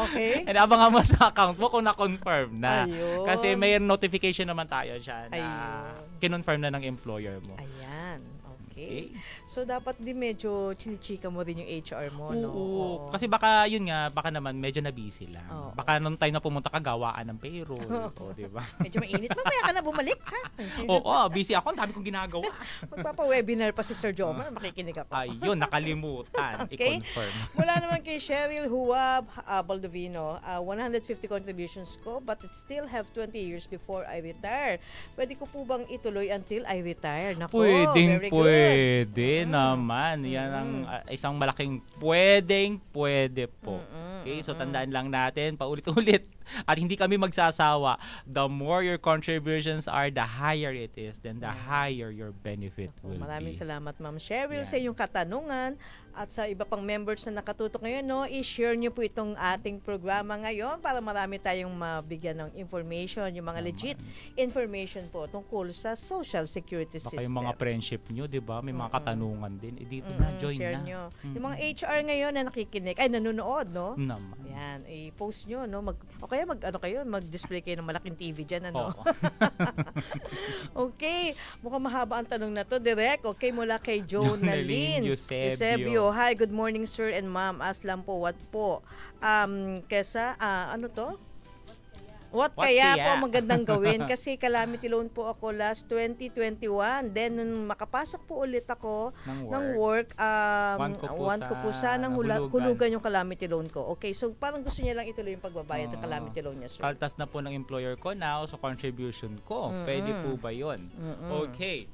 Speaker 4: Okay.
Speaker 3: And abangan mo sa account mo kung na-confirm na.
Speaker 4: Ayun.
Speaker 3: Kasi may notification naman tayo dyan na
Speaker 4: Ayun.
Speaker 3: kinonfirm na ng employer mo.
Speaker 4: Ayan. Okay.
Speaker 3: Okay.
Speaker 4: So, dapat din medyo chinichika mo din yung HR mo, no?
Speaker 3: Oo. Kasi baka, yun nga, baka naman medyo na busy lang.
Speaker 4: Oo.
Speaker 3: Baka nung time na pumunta ka, gawaan ng payroll. O, di ba?
Speaker 4: Medyo mainit. Mamaya ka na bumalik, ha?
Speaker 3: Oo, busy ako. Ang dami kong ginagawa.
Speaker 4: Magpapa-webinar pa si Sir Jomer. Makikinig ako.
Speaker 3: Ayun, nakalimutan.
Speaker 4: Okay.
Speaker 3: I-confirm.
Speaker 4: Mula naman kay Cheryl Huwab Baldovino, 150 contributions ko but it still have 20 years before I retire. Pwede ko po bang ituloy until I retire? Nako, very good.
Speaker 3: Pwede naman. Yan ang isang malaking pwede po. Okay, so tandaan lang natin, paulit-ulit. At hindi kami magsasawa. The more your contributions are, the higher it is, then the higher your benefit will
Speaker 4: Maraming
Speaker 3: be.
Speaker 4: salamat, Ma'am Cheryl,
Speaker 3: Yan.
Speaker 4: sa iyong katanungan at sa iba pang members na nakatutok ngayon. No, i-share niyo po itong ating programa ngayon para marami tayong mabigyan ng information, yung mga legit information po tungkol sa Social Security
Speaker 3: Baka
Speaker 4: System.
Speaker 3: yung mga friendship nyo, di ba? May mga katanungan din. Dito na, join
Speaker 4: share
Speaker 3: na.
Speaker 4: nyo. Yung mga HR ngayon na nakikinig, ay nanonood, no?
Speaker 3: Naman.
Speaker 4: Yan, i-post nyo, no? O kaya mag-display kayo ng malaking TV dyan, ano?
Speaker 3: Oo.
Speaker 4: Okay, mukhang mahaba ang tanong na to, Direk. Okay, mula kay Jonaline
Speaker 3: Eusebio.
Speaker 4: Hi, good morning, sir and ma'am. Ask lang po, what po? Ano to? What kaya po ang magandang gawin? Kasi calamity loan po ako last 2021. Then, nung makapasok po ulit ako ng work, want ko po sanang hulugan yung calamity loan ko. Okay, so parang gusto niya lang ituloy yung pagbabayad ng calamity loan niya, sir.
Speaker 3: Kaltas na po ng employer ko now, so contribution ko. Pwede po ba yun? Okay.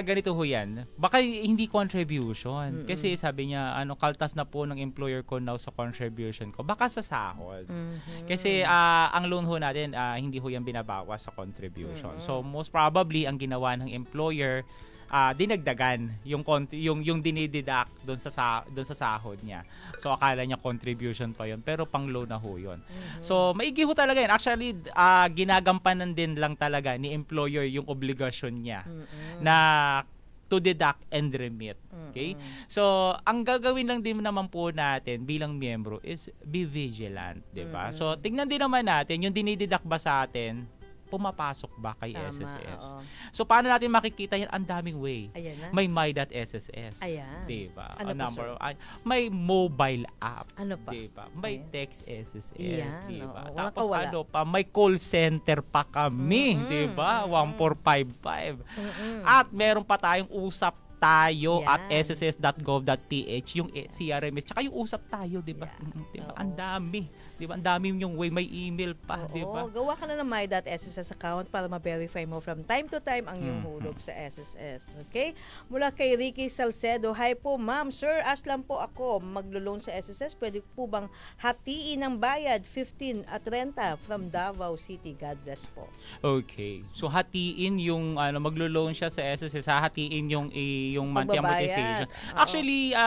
Speaker 3: Ganito ho yan. Baka hindi contribution. Kasi sabi niya, kaltas na po ng employer ko now sa contribution ko. Baka sa sahod. Kasi ang loan ho natin, hindi ho yan binabawas sa contribution. So most probably, ang ginawa ng employer, dinagdagan yung dinideduct doon sa sahod niya. So akala niya contribution pa 'yon, pero pang loan na ho 'yon. So maigi ho talaga 'yan. Actually, ginagampanan din lang talaga ni employer yung obligasyon niya na to deduct and remit. Okay? So ang gagawin lang din naman po natin bilang miyembro is be vigilant, 'di ba? So tingnan din naman natin yung dinideduct ba sa atin pumapasok ba kay SSS. Oo. So, paano natin makikita yan? Ang daming way. May my.sss. Diba? May mobile app.
Speaker 4: Ano pa?
Speaker 3: Diba? May text SSS. Diba? Tapos may call center pa kami. Diba? 1455. At meron pa tayong usap tayo at sss.gov.ph yung CRMS tsaka yung usap tayo, di ba? Diba? Ang dami. Di ba? Ang dami yung way, may email pa, di ba?
Speaker 4: Gawa ka na ng my.sss account para ma-verify mo from time to time ang iyong hulog sa SSS. Okay? Mula kay Ricky Salcedo, hi po ma'am, sir, aslam po ako, maglo-loan sa SSS, pwede po bang hatiin ng bayad 15 at 30 from Davao City? God bless po.
Speaker 3: Okay. So hatiin yung maglo-loan siya sa SSS, hatiin yung monthly amortization. Actually,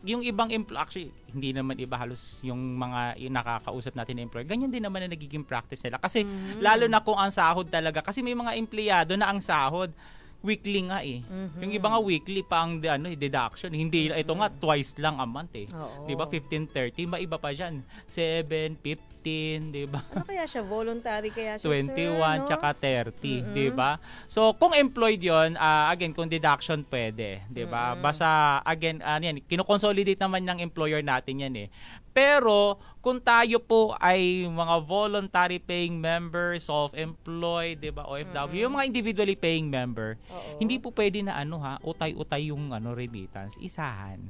Speaker 3: yung ibang actually, hindi naman iba halos yung mga nakakausap natin na employer. Ganyan din naman na nagiging practice nila. Kasi lalo na kung ang sahod talaga. Kasi may mga empleyado na ang sahod weekly nga eh. Yung iba nga weekly pa ang deduction. Hindi, ito nga twice lang a month eh. Di ba? 15-30. Maiba pa dyan. 7-15, di ba?
Speaker 4: Ano kaya siya? Voluntary kaya siya,
Speaker 3: 21
Speaker 4: sir, no?
Speaker 3: Tsaka 30, di ba? So, kung employed yon, again, kung deduction pwede, di ba? Basta, again, yan, kinoconsolidate naman ng employer natin yan eh. Pero, kung tayo po ay mga voluntary paying member, self-employed, di ba, OFW, yung mga individually paying member, hindi po pwede na utay-utay yung remittance, isahan.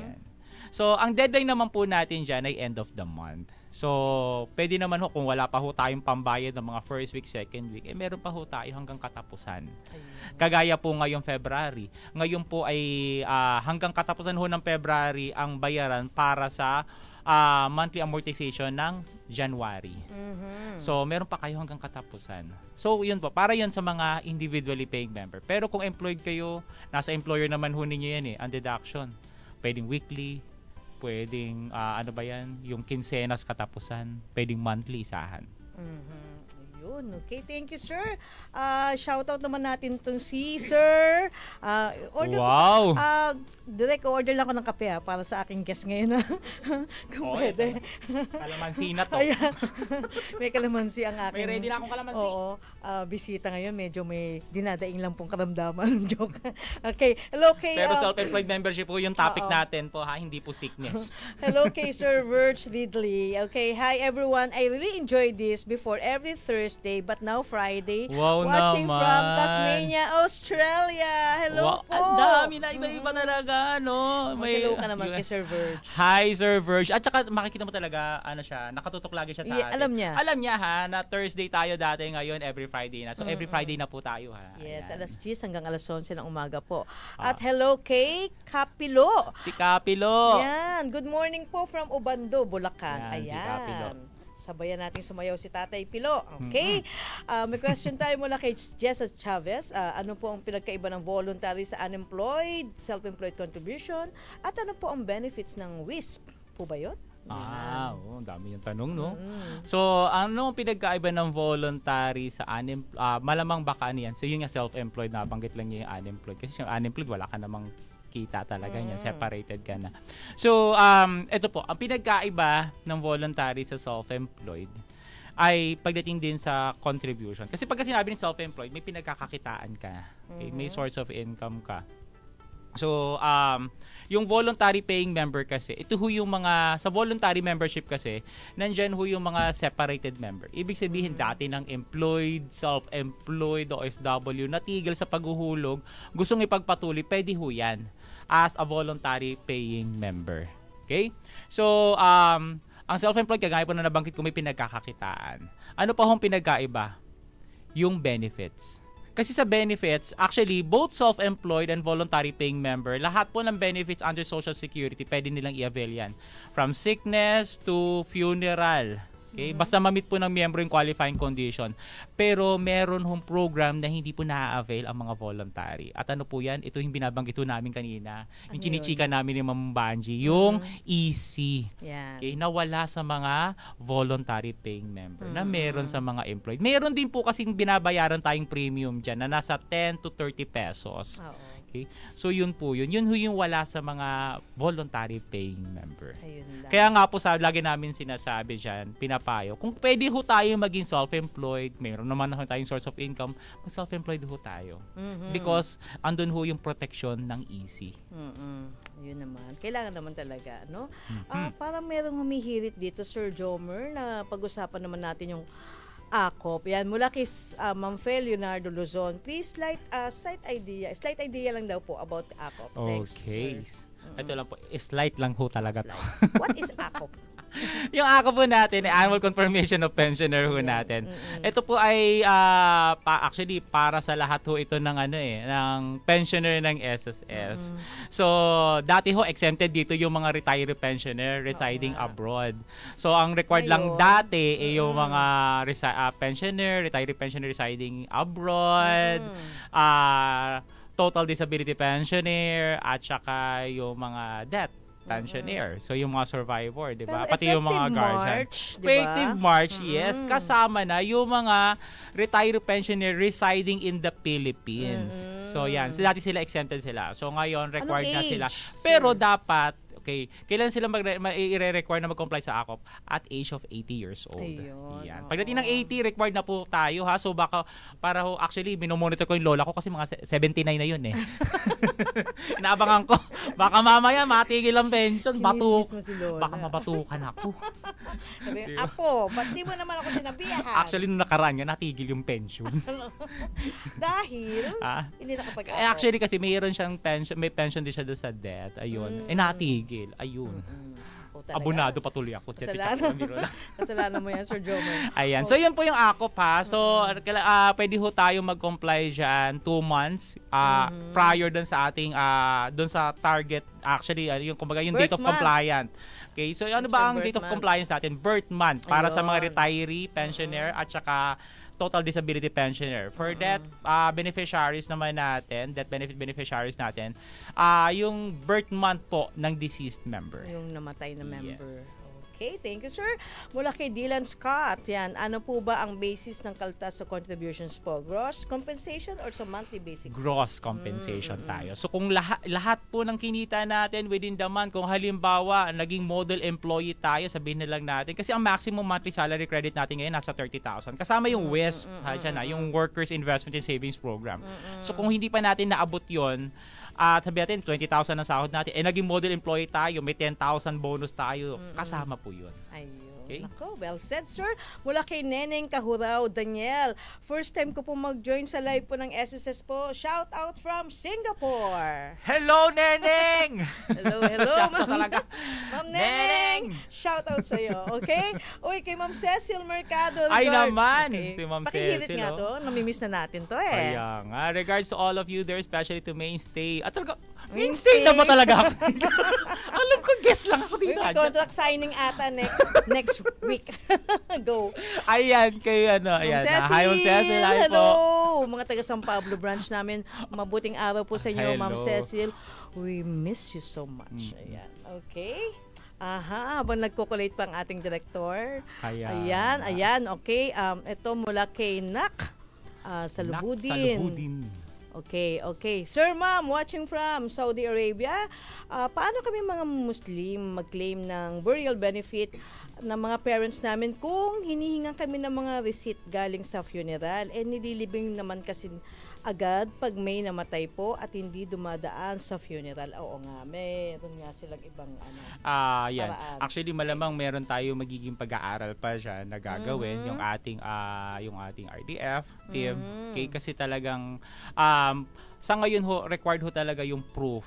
Speaker 3: Yan. So, ang deadline naman po natin dyan ay end of the month. So, pwede naman kung wala pa ho tayong pambayad ng mga first week, second week, meron pa ho tayo hanggang katapusan. Kagaya po ngayong February. Ngayon po ay hanggang katapusan ho ng February ang bayaran para sa monthly amortization ng January. So, meron pa kayo hanggang katapusan. So, yun po. Para yun sa mga individually paying member. Pero kung employed kayo, nasa employer naman ho ninyo yan ang deduction. Pwedeng weekly, pwedeng, yung quincenas katapusan, pwedeng monthly isahan.
Speaker 4: Yun. Okay, thank you, sir. Shoutout naman natin itong si Sir.
Speaker 3: Wow!
Speaker 4: Direct order lang ako ng kape para sa aking guest ngayon. Kung pwede.
Speaker 3: Kalamansi na to.
Speaker 4: May kalamansi ang aking.
Speaker 3: May ready na akong kalamansi.
Speaker 4: Oo. Bisita ngayon, medyo may dinadaing lang pong karamdaman. Joke. Okay. Hello kay...
Speaker 3: Pero self-employed membership po yung topic natin po, hindi po sickness.
Speaker 4: Hello kay Sir Virch Ridley. Okay. Hi everyone. I really enjoyed this before every Thursday, but now Friday.
Speaker 3: Wow,
Speaker 4: watching
Speaker 3: naman.
Speaker 4: From Tasmania, Australia. Hello po.
Speaker 3: Ang dami na iba-iba talaga, no?
Speaker 4: Hello ka naman kay Sir Virch.
Speaker 3: Hi, Sir Virch. At saka makikita mo talaga, nakatutok lagi siya sa atin.
Speaker 4: Alam niya.
Speaker 3: Alam niya na Thursday tayo dati, ngayon every Friday na. So every Friday na po tayo
Speaker 4: Yes,
Speaker 3: Ayan.
Speaker 4: alas 10 hanggang alas 11 ng umaga po. At hello kay Kapilo.
Speaker 3: Si Kapilo.
Speaker 4: Yan. Good morning po from Obando, Bulacan.
Speaker 3: Yan,
Speaker 4: Ayan.
Speaker 3: si Kapilo.
Speaker 4: Sabayan natin sumayaw si Tatay Pilo. Okay? May question tayo mula kay Jessa Chavez. Ano po ang pinagkaiba ng voluntary sa unemployed, self-employed contribution? At ano po ang benefits ng WISP? Po ba yun?
Speaker 3: Ang dami yung tanong, no? So, ano ang pinagkaiba ng voluntary sa malamang baka yan. So, yun nga self-employed, nabanggit lang niya yung unemployed. Kasi yung unemployed, wala ka namang kita talaga niyan, separated ka na. So, ito po, ang pinagkaiba ng voluntary sa self-employed ay pagdating din sa contribution. Kasi pagka sinabi ng self-employed, may pinagkakakitaan ka. Okay? May source of income ka. So, yung voluntary paying member kasi, ito ho yung mga, sa voluntary membership kasi, nandyan ho yung mga separated member. Ibig sabihin, dati ng employed, self-employed, OFW, natigil sa paghuhulog, gustong ipagpatuloy, pwede ho yan as a voluntary paying member. Okay? So, ang self-employed, kagaya po na nabanggit ko, may pinagkakakitaan. Ano pa hong pinagkaiba? Yung benefits. Kasi sa benefits, actually, both self-employed and voluntary paying member, lahat po ng benefits under Social Security, pwede nilang i-avail yan. From sickness to funeral. Okay? Basta ma-meet po ng miyembro yung qualifying condition. Pero meron hong program na hindi po na-avail ang mga voluntary. At ano po yan? Ito yung binabanggit po namin kanina. Yung chinichika namin ni Ma'am Banji. Yung EC.
Speaker 4: Yan.
Speaker 3: Okay? Nawala sa mga voluntary paying member na meron sa mga employed. Meron din po kasing binabayaran tayong premium dyan na nasa 10 to 30 pesos.
Speaker 4: Oo.
Speaker 3: Okay? So yun po yun. Yun yung wala sa mga voluntary paying member.
Speaker 4: Ayun lang.
Speaker 3: Kaya nga po lagi namin sinasabi dyan, pinapayo, kung pwede ho tayo maging self-employed, mayroon naman ho tayong source of income, mag-self-employed ho tayo. Because andun ho yung protection ng EC.
Speaker 4: Yun naman. Kailangan naman talaga, no? Parang merong humihirit dito, Sir Jomer, na pag-usapan naman natin yung AKOP. Yan, mula kay Ma'am Fel Leonardo Luzon. Please slight idea lang daw po about AKOP.
Speaker 3: Okay. Ito lang po, slight lang ho talaga to.
Speaker 4: What is AKOP?
Speaker 3: Yung AKOP po natin, Annual Confirmation of Pensioner ho natin. Ito po ay actually para sa lahat ho ito ng ng pensioner ng SSS. So, dati ho exempted dito yung mga retiree pensioner residing abroad. So, ang required lang dati ay yung mga retiree pensioner residing abroad, total disability pensioner, at saka yung mga death pensioner. So, yung mga survivor, di ba? Pati yung mga guardian. Effective March, yes. Kasama na yung mga retired pensioner residing in the Philippines. So, yan. So, dati sila exempted sila. So, ngayon, required na sila. Pero dapat, okay, kailan sila i-require na mag-comply sa AKOP? At age of 80 years old.
Speaker 4: Ayun.
Speaker 3: Yan. Pagdating ng 80, required na po tayo, ha? So, baka, actually, minomonitor ko yung lola ko kasi mga 79 na yun, eh. Inaabangan ko. Baka mamaya, matigil ang pension. Baka mabatukan ako.
Speaker 4: Sabi, Apo, ba't di mo naman ako sinabihan?
Speaker 3: Actually, nung nakaraan nga, natigil yung pension.
Speaker 4: Dahil, hindi nakapag-AKOP.
Speaker 3: Actually, kasi mayroon siyang pension, may pension din siya doon sa death. Ayun. Natigil. Ayun. Abonado patuloy ako.
Speaker 4: Kasalanan mo yan, Sir Jomer.
Speaker 3: Ayan. So, yan po yung AKOP, ha. So, pwede ho tayo mag-comply dyan 2 months prior dun sa ating, dun sa target, actually, yung date of compliance. Okay, so ano ba ang date of compliance natin? Birth month para sa mga retiree, pensioner, at saka total disability pensioner. For that beneficiaries naman natin, that benefit beneficiaries natin, yung birth month po ng deceased member.
Speaker 4: Yung namatay na member.
Speaker 3: Yes.
Speaker 4: Okay, thank you, sir. Mula kay Dylan Scott, yan, ano po ba ang basis ng kaltas sa contributions po? Gross compensation or sa monthly basic?
Speaker 3: Gross compensation tayo. So kung lahat po ng kinita natin within the month, kung halimbawa naging model employee tayo, sabihin na lang natin, kasi ang maximum monthly salary credit natin ngayon nasa 30,000. Kasama yung WISP, yung Workers Investment and Savings Program. So kung hindi pa natin naabot yon, at sabi natin 20,000 ang sahod natin, naging model employee tayo, may 10,000 bonus tayo, kasama po yun.
Speaker 4: Ayun.
Speaker 3: Okay?
Speaker 4: Nako, well said, sir. Mula kay Neneng Kahurao, Daniel. First time ko po mag-join sa live po ng SSS po. Shout out from Singapore.
Speaker 3: Hello, Neneng!
Speaker 4: Hello,
Speaker 3: Shout out talaga.
Speaker 4: Ma'am Neneng! Shout out sa'yo, okay? Uy, kay Ma'am Cecil Mercado.
Speaker 3: Ay naman!
Speaker 4: Okay.
Speaker 3: Si Ma'am
Speaker 4: Pakihirit
Speaker 3: Cecil.
Speaker 4: nga to. Namimiss na natin to eh.
Speaker 3: Kaya nga. Regards to all of you there, especially to Mainstay. At talaga, Mainstay na ba talaga ako? Alam ko, guess lang ako dito.
Speaker 4: May contract signing ata next week. Go.
Speaker 3: Ayan, kayo ayan. Hi, Ma'am Cecil. Hi
Speaker 4: Hello.
Speaker 3: po.
Speaker 4: Mga taga San Pablo branch namin. Mabuting araw po sa inyo, Ma'am Cecil. We miss you so much. Ayan. Okay. Habang nagko-collate pa ang ating director. Ayan. Okay. Ito mula kay Nak. Salubudin. Okay. Sir, ma'am, watching from Saudi Arabia, paano kami mga Muslim mag-claim ng burial benefit ng mga parents namin kung hinihingan kami ng mga receipt galing sa funeral? Nililibing naman kasi agad pag may namatay po at hindi dumadaan sa funeral. Oo nga, meron nga silang ibang
Speaker 3: yan.
Speaker 4: paraan.
Speaker 3: Actually, malamang meron tayo magiging pag-aaral pa siya na gagawin yung ating RDF team. Okay, kasi talagang sa ngayon required ho talaga yung proof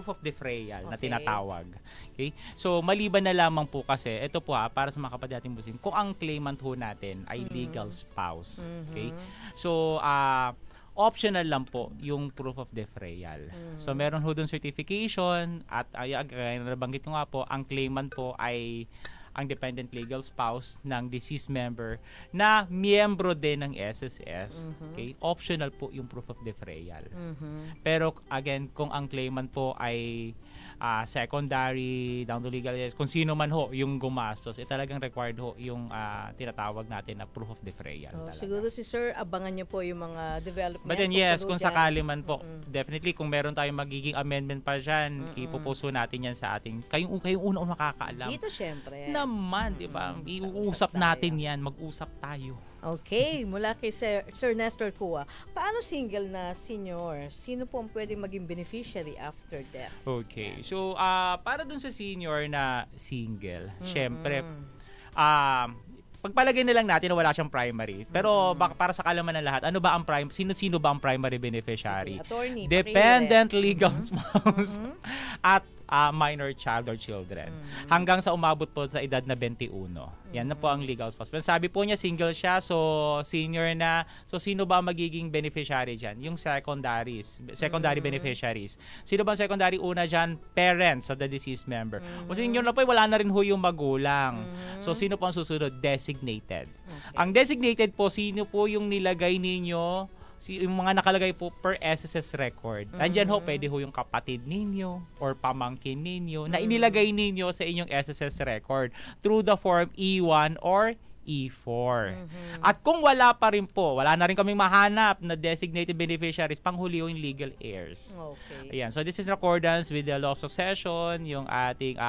Speaker 3: of defrayal na tinatawag. Okay? So maliban na lamang po kasi ito po para sa mga kapatid nating Muslim, kung ang claimant ho natin ay legal spouse. Okay? So optional lang po yung proof of defrayal. So meron ho doon certification at gaya na nabanggit ko nga po, ang claimant po ay ang dependent legal spouse ng deceased member na miyembro din ng SSS. Okay? Optional po yung proof of defrayal. Pero again, kung ang claimant po ay secondary, down to legal, kung sino man ho yung gumastos, talagang required ho yung tinatawag natin na proof of defrayal.
Speaker 4: Siguro si Sir, abangan niyo po yung mga development.
Speaker 3: But then yes, kung sakali man po, definitely kung meron tayong magiging amendment pa dyan, ipupuso natin yan sa ating, kayong unang makakaalam.
Speaker 4: Dito syempre.
Speaker 3: Naman, di ba? Iuusap natin yan, mag-usap tayo.
Speaker 4: Okay, mula kay Sir Nestor Cua, paano single na senior? Sino po ang pwedeng maging beneficiary after death?
Speaker 3: Okay, so para dun sa senior na single, syempre, pagpalagay na lang natin na wala siyang primary. Pero para sa kalaman ng lahat, ano ba ang sino ba ang primary beneficiary?
Speaker 4: Sige, attorney,
Speaker 3: dependent legal spouse at minor child or children. Hanggang sa umabot po sa edad na 21. Yan na po ang legal spouse. Pero sabi po niya single siya, so senior na. So sino ba ang magiging beneficiary dyan? Yung secondary beneficiaries. Sino ba ang secondary? Una dyan, parents of the deceased member. O senior na po, wala na rin ho yung magulang. So sino po ang susunod? Designated.
Speaker 4: Okay.
Speaker 3: Ang designated po, sino po yung nilagay ninyo yung mga nakalagay po per SSS record. Nandiyan ho, pwede ho yung kapatid ninyo or pamangkin ninyo na inilagay ninyo sa inyong SSS record through the form E1 or E4. At kung wala pa rin po, wala na rin kaming mahanap na designated beneficiaries, panghuli yung legal heirs.
Speaker 4: Okay.
Speaker 3: Ayan. So this is in accordance with the law of succession, yung ating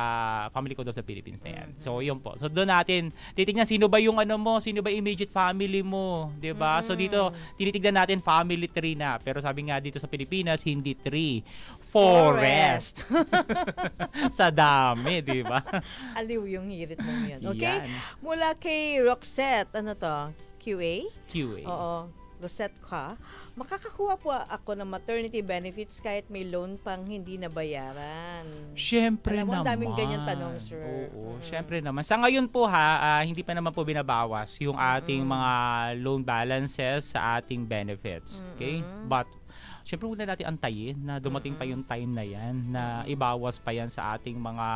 Speaker 3: Family Code of the Philippines na yan. So yun po. So doon natin titingnan sino ba yung sino ba immediate family mo, 'di ba? So dito tinitingnan natin family tree na. Pero sabi nga dito sa Pilipinas, hindi tree, forest. Sa dami, 'di ba?
Speaker 4: Aliw yung hirit mo yan. Okay?
Speaker 3: Yan.
Speaker 4: Mula kay Roxette, QA?
Speaker 3: QA.
Speaker 4: Oo. Rosette ka, makakakuha po ako ng maternity benefits kahit may loan pang hindi nabayaran.
Speaker 3: Siyempre
Speaker 4: naman. Alam mo, ang daming ganyan tanong, sir.
Speaker 3: Oo, siyempre naman. Sa ngayon po hindi pa naman po binabawas yung ating mga loan balances sa ating benefits. Okay? But siyempre muna natin antayin na dumating pa yung time na yan na ibawas pa yan sa ating mga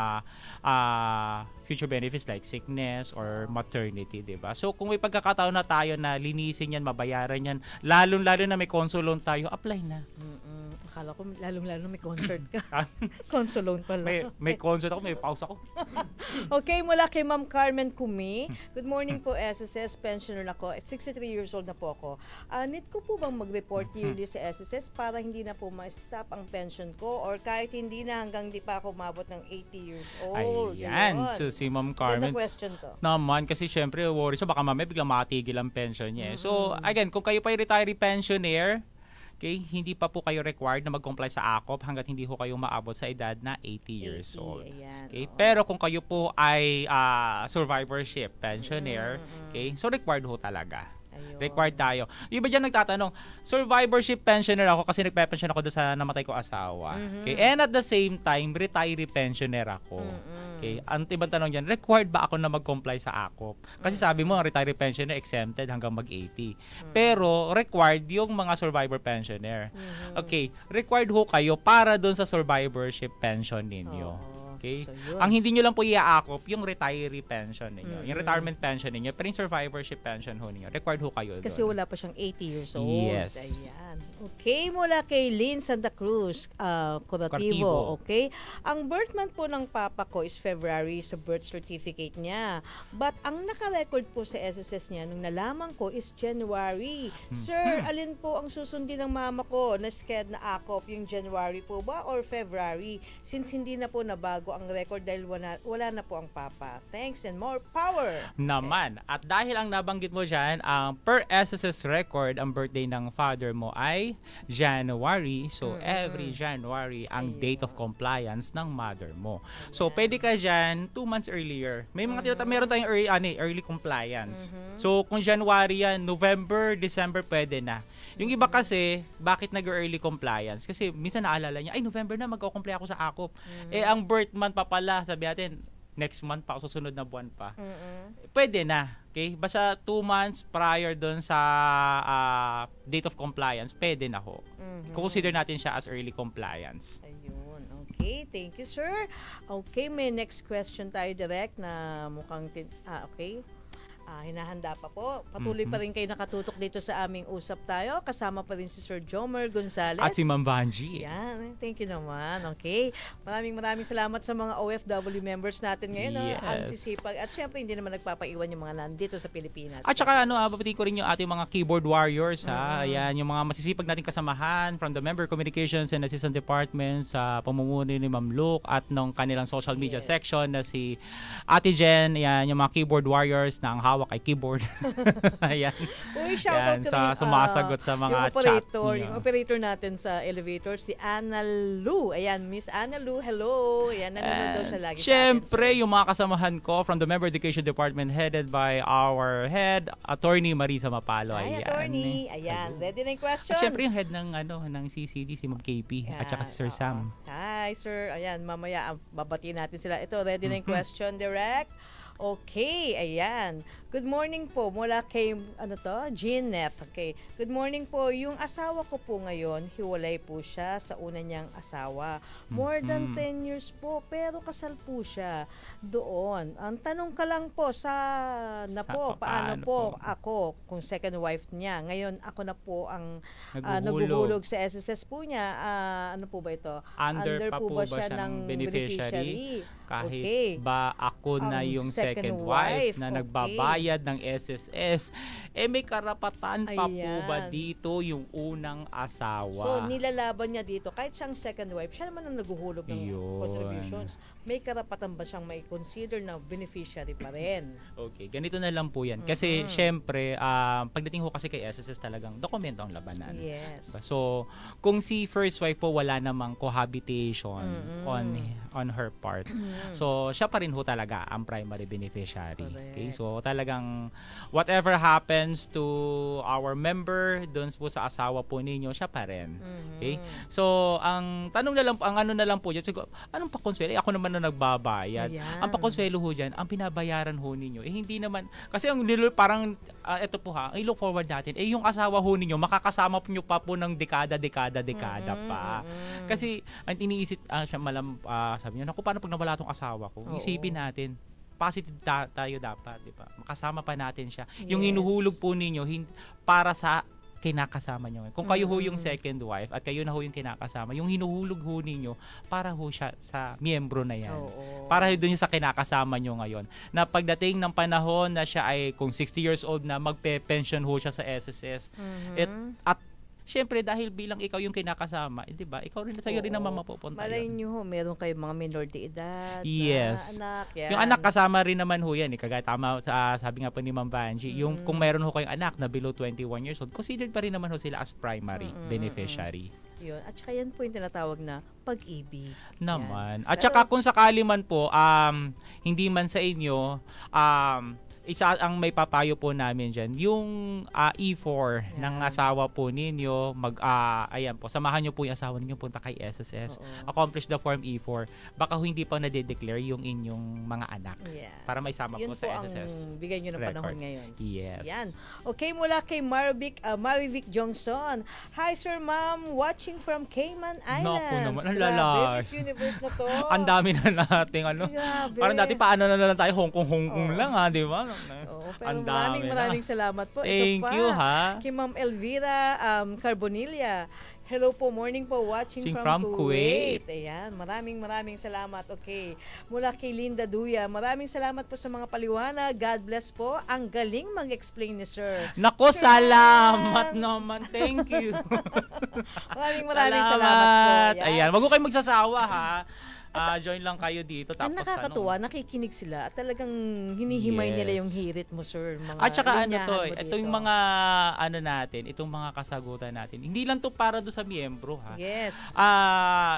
Speaker 3: future benefits like sickness or maternity, diba? So kung may pagkakataon na tayo na linisin yan, mabayaran yan, lalong-lalo na may console loan tayo, apply na.
Speaker 4: Akala ko lalong-lalo may concert ka. Console loan pala.
Speaker 3: May concert ako, may pause ako.
Speaker 4: Okay, mula kay Ma'am Carmen Kumi. Good morning po, SSS. Pensioner ako. At 63 years old na po ako. Need ko po bang mag-report yearly sa SSS para hindi na po ma-stop ang pension ko or kahit hindi na hanggang di pa ako umabot ng 80 years old?
Speaker 3: Ayan. So si Ma'am Carmen.
Speaker 4: Ganda question to.
Speaker 3: Naman, kasi syempre worry siya, baka mamaya biglang matigil ang pension niya. So again, kung kayo pa yung retiree pensioner, okay, hindi pa po kayo required na mag-comply sa AKOP hanggat hindi ho kayo maabot sa edad na 80 years old.
Speaker 4: Ayan,
Speaker 3: okay? Pero kung kayo po ay survivorship pensioner, okay, so required ho talaga.
Speaker 4: Ayun.
Speaker 3: Required tayo. Yung iba dyan nagtatanong, survivorship pensioner ako kasi nagpe-pension ako doon sa namatay ko asawa. Okay? And at the same time, retiree pensioner ako. Okay? Ang ibang tanong dyan, required ba ako na mag-comply sa AKOP? Kasi sabi mo, ang retiree pensioner exempted hanggang mag-80. Pero required yung mga survivor pensioner. Okay? Required ho kayo para doon sa survivorship pension ninyo. Okay?
Speaker 4: So,
Speaker 3: ang hindi nyo lang po iaakop, yung retiree pension ninyo. Yung retirement pension ninyo. Pero yung survivorship pension ho ninyo, required ho kayo doon.
Speaker 4: Kasi wala pa siyang 80 years old.
Speaker 3: Yes.
Speaker 4: Ayan. Okay, mula kay Lynn Santa Cruz, Curativo. Okay? Ang birth month po ng papa ko is February sa birth certificate niya. But ang naka-record po sa SSS niya nung nalaman ko is January. Sir, alin po ang susundin ng mama ko na sked na akop? Yung January po ba or February? Since hindi na po nabago ang record dahil wala na po ang papa. Thanks and more power.
Speaker 3: Naman. At dahil ang nabanggit mo dyan, ang per SSS record, ang birthday ng father mo ay January. So, every January ang date of compliance ng mother mo. So, pwede ka dyan 2 months earlier. May mga meron tayong early compliance. So, kung January yan, November, December, pwede na. Yung iba kasi, bakit nag-early compliance? Kasi minsan naalala niya, ay, November na, mag-comply ako sa akop. Ang birth month pa pala, sabi natin, next month pa, susunod na buwan pa. Pwede na. Okay? Basta 2 months prior doon sa date of compliance, pwede na ho. Consider natin siya as early compliance.
Speaker 4: Ayun. Okay, thank you, sir. Okay, may next question tayo direct na mukhang okay. Hinahanda pa po. Patuloy pa rin kayo nakatutok dito sa aming usap tayo. Kasama pa rin si Sir Jomer Gonzales.
Speaker 3: At si Ma'am Vanji.
Speaker 4: Yan. Thank you naman. Okay. Maraming salamat sa mga OFW members natin ngayon.
Speaker 3: Yes.
Speaker 4: Ang sisipag. At syempre, hindi naman nagpapaiwan yung mga nandito sa Pilipinas.
Speaker 3: At saka, babatiin ko rin yung ating mga keyboard warriors. Ayan, yung mga masisipag nating kasamahan from the Member Communications and Assistant Department sa pamumuno ni Ma'am Luke at ng kanilang social media section na si Ate Jen. Ayan, yung mga keyboard warriors na ang hawak ay keyboard. Ayan.
Speaker 4: Uy, shoutout
Speaker 3: sa sumasagot sa mga chat niyo.
Speaker 4: Yung operator natin sa elevator, si Anna Lu. Ayan, Miss Anna Lu, hello. Ayan, nanonood daw siya lagi
Speaker 3: syempre, yung mga kasamahan ko from the Member Education Department headed by our head, Attorney Marisa Mapalo.
Speaker 4: Hi, Attorney. Ayan, ready na yung question?
Speaker 3: At syempre yung head ng CCD, si Ma'am KP, at saka si Sir Sam.
Speaker 4: Hi, sir. Ayan, mamaya babatiin natin sila. Ito, ready na yung question direct. Okay, ayan. Good morning po mula kay, Jeanette. Okay. Good morning po. Yung asawa ko po ngayon, hiwalay po siya sa una niyang asawa. More than 10 years po, pero kasal po siya doon. Ang tanong ka lang po, paano po ako, kung second wife niya. Ngayon, ako na po ang naguhulog sa SSS po niya. Ano po ba ito?
Speaker 3: Under po ba siya ng beneficiary? Kahit ba ako na yung second wife na nagbabayad ng SSS, may karapatan pa po ba dito yung unang asawa?
Speaker 4: So, nilalaban niya dito, kahit siyang second wife, siya naman ang naguhulog ng contributions. May karapatan ba siyang may consider na beneficiary pa rin?
Speaker 3: Okay, ganito na lang po yan. Kasi, syempre, pagdating ho kasi kay SSS talagang dokumento ang labanan.
Speaker 4: Yes.
Speaker 3: So, kung si first wife po wala namang cohabitation on her part, so, siya pa rin ho talaga ang primary beneficiary. Okay? So, talagang whatever happens to our member doon po sa asawa po ninyo, siya pa rin. Okay? So, ang tanong na lang, ang na lang po dyan, siguro, anong pakonsuelo? Ako naman na nagbabayad. Ang pakonsuelo ho dyan, ang pinabayaran ho ninyo, hindi naman, kasi ang parang, ito po i-look forward natin, yung asawa ho ninyo, makakasama po nyo pa po ng dekada pa. Kasi, ang iniisip, sabi niya, naku, paano pag nawala tong asawa ko? Isipin natin, positive tayo dapat, di ba? Makasama pa natin siya. Yung hinuhulog po ninyo para sa kinakasama nyo. Kung kayo ho yung second wife at kayo na ho yung kinakasama, yung hinuhulog ho ninyo para ho siya sa miyembro na yan. Para ho doon sa kinakasama nyo ngayon. Na pagdating ng panahon na siya ay kung 60 years old na magpe-pension ho siya sa SSS. At syempre, dahil bilang ikaw yung kinakasama, di ba? Ikaw rin, sa'yo rin naman mapupunta
Speaker 4: Malay nyo meron kayong mga minor de edad
Speaker 3: yes.
Speaker 4: na anak. Yan.
Speaker 3: Yung anak kasama rin naman ho yan. Kagaya tama, sabi nga po ni Ma'am Vanji, yung kung meron ho kayong anak na below 21 years old, considered pa rin naman ho sila as primary beneficiary.
Speaker 4: Yun. At saka yan po yung tinatawag na pag-ibig.
Speaker 3: Naman. Yan. At saka kung sakali man po, hindi man sa inyo, isa ang may papayo po namin dyan, yung E4 ng asawa po ninyo, ayan po, samahan nyo po yung asawa ninyo punta kay SSS. Accomplish the form E4. Baka hindi pa na-declare yung inyong mga anak. Para may sama po sa SSS.
Speaker 4: Yun po ang bigay nyo ng panahon ngayon.
Speaker 3: Yes.
Speaker 4: Yan. Okay, mula kay Marivic Johnson. Hi, Sir Ma'am. Watching from Cayman Islands.
Speaker 3: Naku naman, ang lalaki.
Speaker 4: Miss Universe na to.
Speaker 3: Ang dami na nating
Speaker 4: Grabe.
Speaker 3: Parang dati paano na lang tayo, Hong Kong lang di ba?
Speaker 4: Pero
Speaker 3: Ang dami
Speaker 4: maraming salamat po.
Speaker 3: Thank
Speaker 4: Ito pa,
Speaker 3: you, ha?
Speaker 4: kay Ma'am Elvira Carbonilla. Hello po, morning po, watching from Kuwait. Ayan, maraming salamat. Okay. Mula kay Linda Duya, maraming salamat po sa mga paliwanag. God bless po. Ang galing mag-explain ni Sir.
Speaker 3: Nako, salamat naman. Thank you.
Speaker 4: maraming salamat po.
Speaker 3: Ayan, wag ko kayo magsasawa, ha? Join lang kayo dito.
Speaker 4: Ang
Speaker 3: Tapos
Speaker 4: nakakatuwa, nakikinig sila at talagang hinihimay nila yung hirit mo, sir. Mga
Speaker 3: at saka
Speaker 4: linyahan mo
Speaker 3: ito yung mga natin, itong mga kasagutan natin. Hindi lang to para do sa miyembro, ha.
Speaker 4: Yes.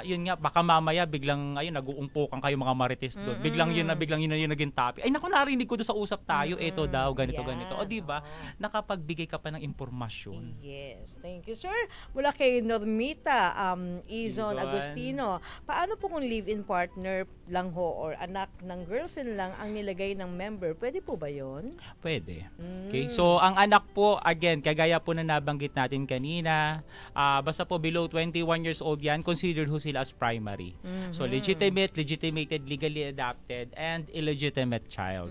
Speaker 3: Yun nga, baka mamaya biglang nag-uumpukan kayo mga marites doon. Biglang yun yung naging topic. Ay naku, narinig ko doon sa usap tayo. Ito daw, ganito. O di ba? Nakapagbigay ka pa ng impormasyon.
Speaker 4: Yes. Thank you, sir. Mula kay Normita Izon Agustino. Paano po kung live-in partner lang ho or anak ng girlfriend lang ang nilagay ng member? Pwede po ba yun?
Speaker 3: Pwede. Okay? So, ang anak po, again, kagaya po na nabanggit natin kanina, basta po below 21 years old yan, considered ho sila as primary. So, legitimated, legally adopted, and illegitimate child.